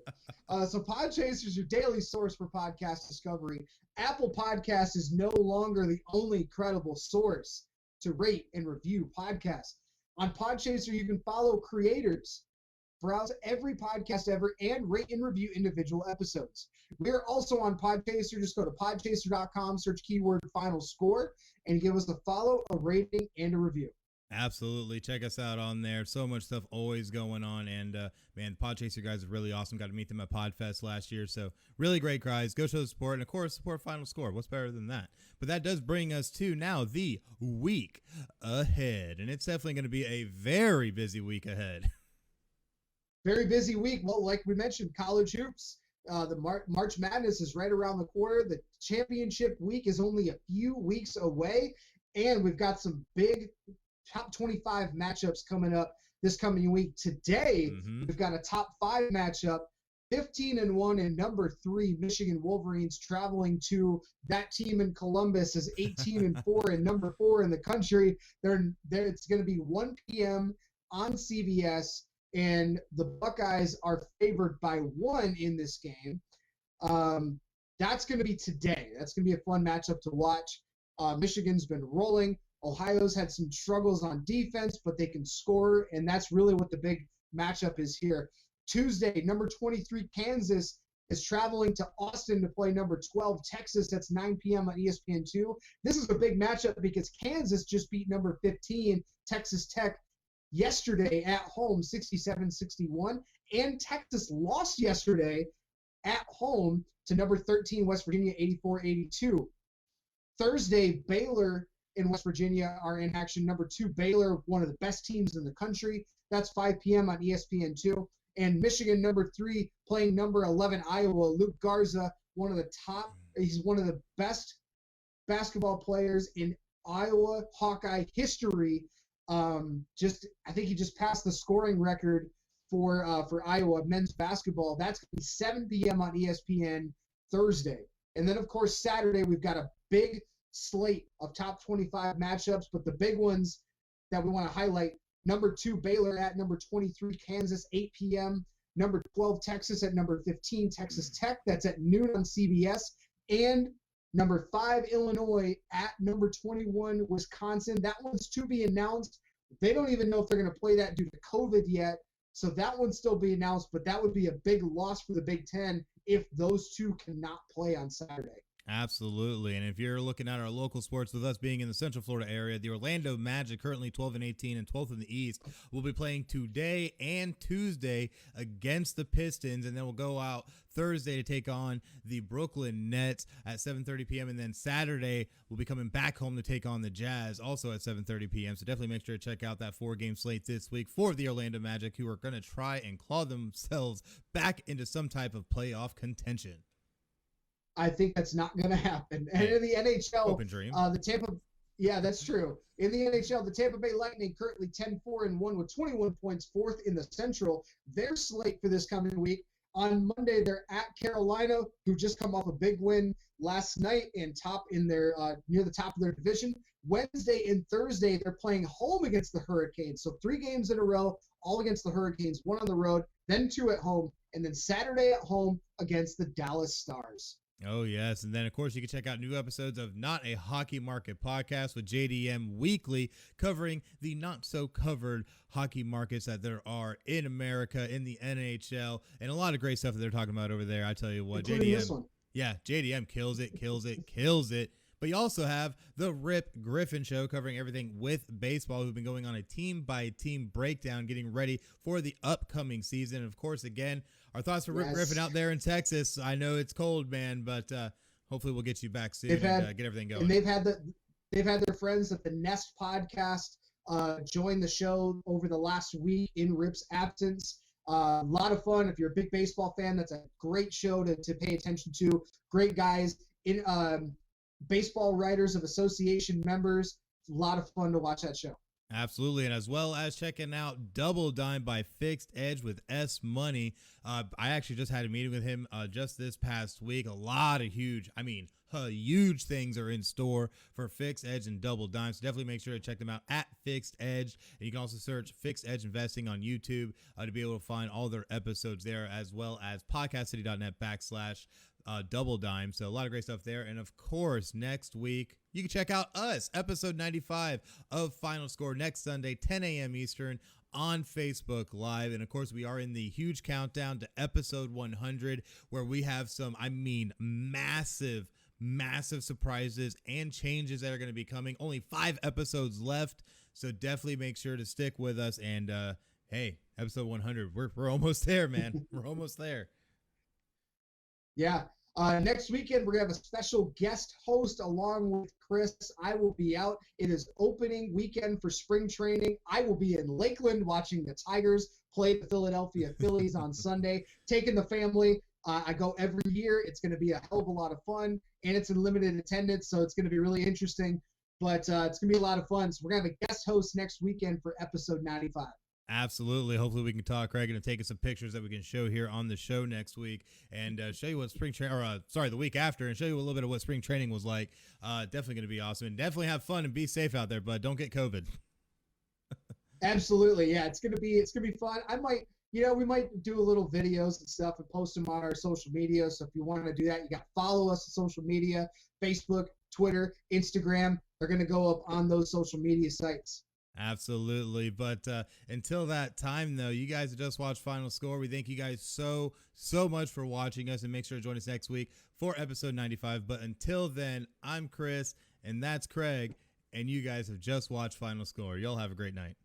So PodChaser is your daily source for podcast discovery. Apple Podcasts is no longer the only credible source to rate and review podcasts. On PodChaser, you can follow creators, browse every podcast ever, and rate and review individual episodes. We're also on PodChaser. Just go to podchaser.com, search keyword Final Score, and give us a follow, a rating, and a review. Absolutely. Check us out on there. So much stuff always going on. And, man, the PodChaser guys are really awesome. Got to meet them at PodFest last year. So really great guys. Go show the support. And, of course, support Final Score. What's better than that? But that does bring us to now the week ahead. And it's definitely going to be a very busy week ahead. Very busy week. Well, like we mentioned, college hoops. The March Madness is right around the corner. The championship week is only a few weeks away. And we've got some big top 25 matchups coming up this coming week. Today, we've got a top 5 matchup, 15-1 and number 3 Michigan Wolverines traveling to that team in Columbus as 18-4 and number 4 in the country. It's going to be 1 p.m. on CBS, and the Buckeyes are favored by 1 in this game. That's going to be today. That's going to be a fun matchup to watch. Michigan's been rolling. Ohio's had some struggles on defense, but they can score, and that's really what the big matchup is here. Tuesday, number 23 Kansas is traveling to Austin to play number 12 Texas. That's 9 p.m. on ESPN2. This is a big matchup because Kansas just beat number 15 Texas Tech yesterday at home, 67-61, and Texas lost yesterday at home to number 13 West Virginia, 84-82. Thursday, Baylor in West Virginia are in action. Number 2, Baylor, one of the best teams in the country. That's 5 p.m. on ESPN2. And Michigan, number 3, playing number 11, Iowa. Luke Garza, he's one of the best basketball players in Iowa Hawkeye history. I think he just passed the scoring record for Iowa men's basketball. That's going to be 7 p.m. on ESPN Thursday. And then, of course, Saturday, we've got a big slate of top 25 matchups, but the big ones that we want to highlight, number 2 Baylor at number 23 Kansas, 8 p.m. Number 12, Texas at number 15, Texas Tech. That's at noon on CBS. And number 5, Illinois at number 21, Wisconsin. That one's to be announced. They don't even know if they're going to play that due to COVID yet. So that one's still be announced, but that would be a big loss for the Big Ten if those two cannot play on Saturday. Absolutely. And if you're looking at our local sports, with us being in the Central Florida area, the Orlando Magic, currently 12-18 and 12th in the East, will be playing today and Tuesday against the Pistons, and then we'll go out Thursday to take on the Brooklyn Nets at 7:30 p.m. And then Saturday we'll be coming back home to take on the Jazz, also at 7:30 p.m. So definitely make sure to check out that 4-game slate this week for the Orlando Magic, who are going to try and claw themselves back into some type of playoff contention. I think that's not going to happen. And in the NHL, open dream. Yeah, that's true. In the NHL, the Tampa Bay Lightning currently 10-4-1 with 21 points, fourth in the Central. Their slate for this coming week. On Monday, they're at Carolina, who just come off a big win last night and top in their near the top of their division. Wednesday and Thursday, they're playing home against the Hurricanes. So 3 games in a row, all against the Hurricanes, 1 on the road, then 2 at home, and then Saturday at home against the Dallas Stars. Oh, yes. And then, of course, you can check out new episodes of Not a Hockey Market podcast with JDM weekly, covering the not-so-covered hockey markets that there are in America, in the NHL, and a lot of great stuff that they're talking about over there. I tell you what, JDM kills it. But you also have the Rip Griffin Show, covering everything with baseball, who've been going on a team-by-team breakdown, getting ready for the upcoming season. And, of course, again, our thoughts for Rip Griffin out there in Texas. I know it's cold, man, but hopefully we'll get you back soon and get everything going. And they've had their friends at the Nest podcast join the show over the last week in Rip's absence. A lot of fun. If you're a big baseball fan, that's a great show to pay attention to. Great guys in baseball writers of association members. A lot of fun to watch that show. Absolutely, and as well as checking out Double Dime by Fixed Edge with S Money. I actually just had a meeting with him just this past week. A lot of huge things are in store for Fixed Edge and Double Dime, so definitely make sure to check them out at Fixed Edge. And you can also search Fixed Edge Investing on YouTube to be able to find all their episodes there, as well as podcastcity.net/ Double Dime. So a lot of great stuff there. And of course, next week, you can check out us, episode 95 of Final Score, next Sunday, 10 a.m. Eastern on Facebook Live. And of course, we are in the huge countdown to episode 100, where we have some, massive surprises and changes that are going to be coming. Only 5 episodes left. So definitely make sure to stick with us. And hey, episode 100, we're almost there, man. We're almost there. Yeah. Next weekend, we're going to have a special guest host along with Chris. I will be out. It is opening weekend for spring training. I will be in Lakeland watching the Tigers play the Philadelphia Phillies on Sunday, taking the family. I go every year. It's going to be a hell of a lot of fun, and it's in limited attendance, so it's going to be really interesting. But it's going to be a lot of fun. So we're going to have a guest host next weekend for episode 95. Absolutely. Hopefully we can talk Craig into taking some pictures that we can show here on the show next week, and show you what the week after, and show you a little bit of what spring training was like. Definitely going to be awesome, and definitely have fun and be safe out there, but don't get COVID. Absolutely. Yeah. It's going to be fun. We might do a little videos and stuff and post them on our social media. So if you want to do that, you got to follow us on social media, Facebook, Twitter, Instagram. They're going to go up on those social media sites. Absolutely. But until that time, though, you guys have just watched Final Score. We thank you guys so much for watching us, and make sure to join us next week for episode 95. But until then, I'm Chris, and that's Craig, and you guys have just watched Final Score. Y'all have a great night.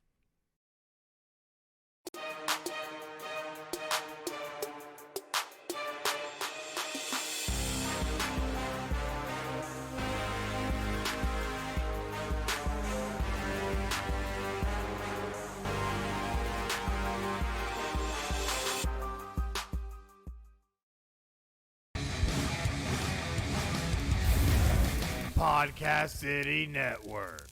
Podcast City Network.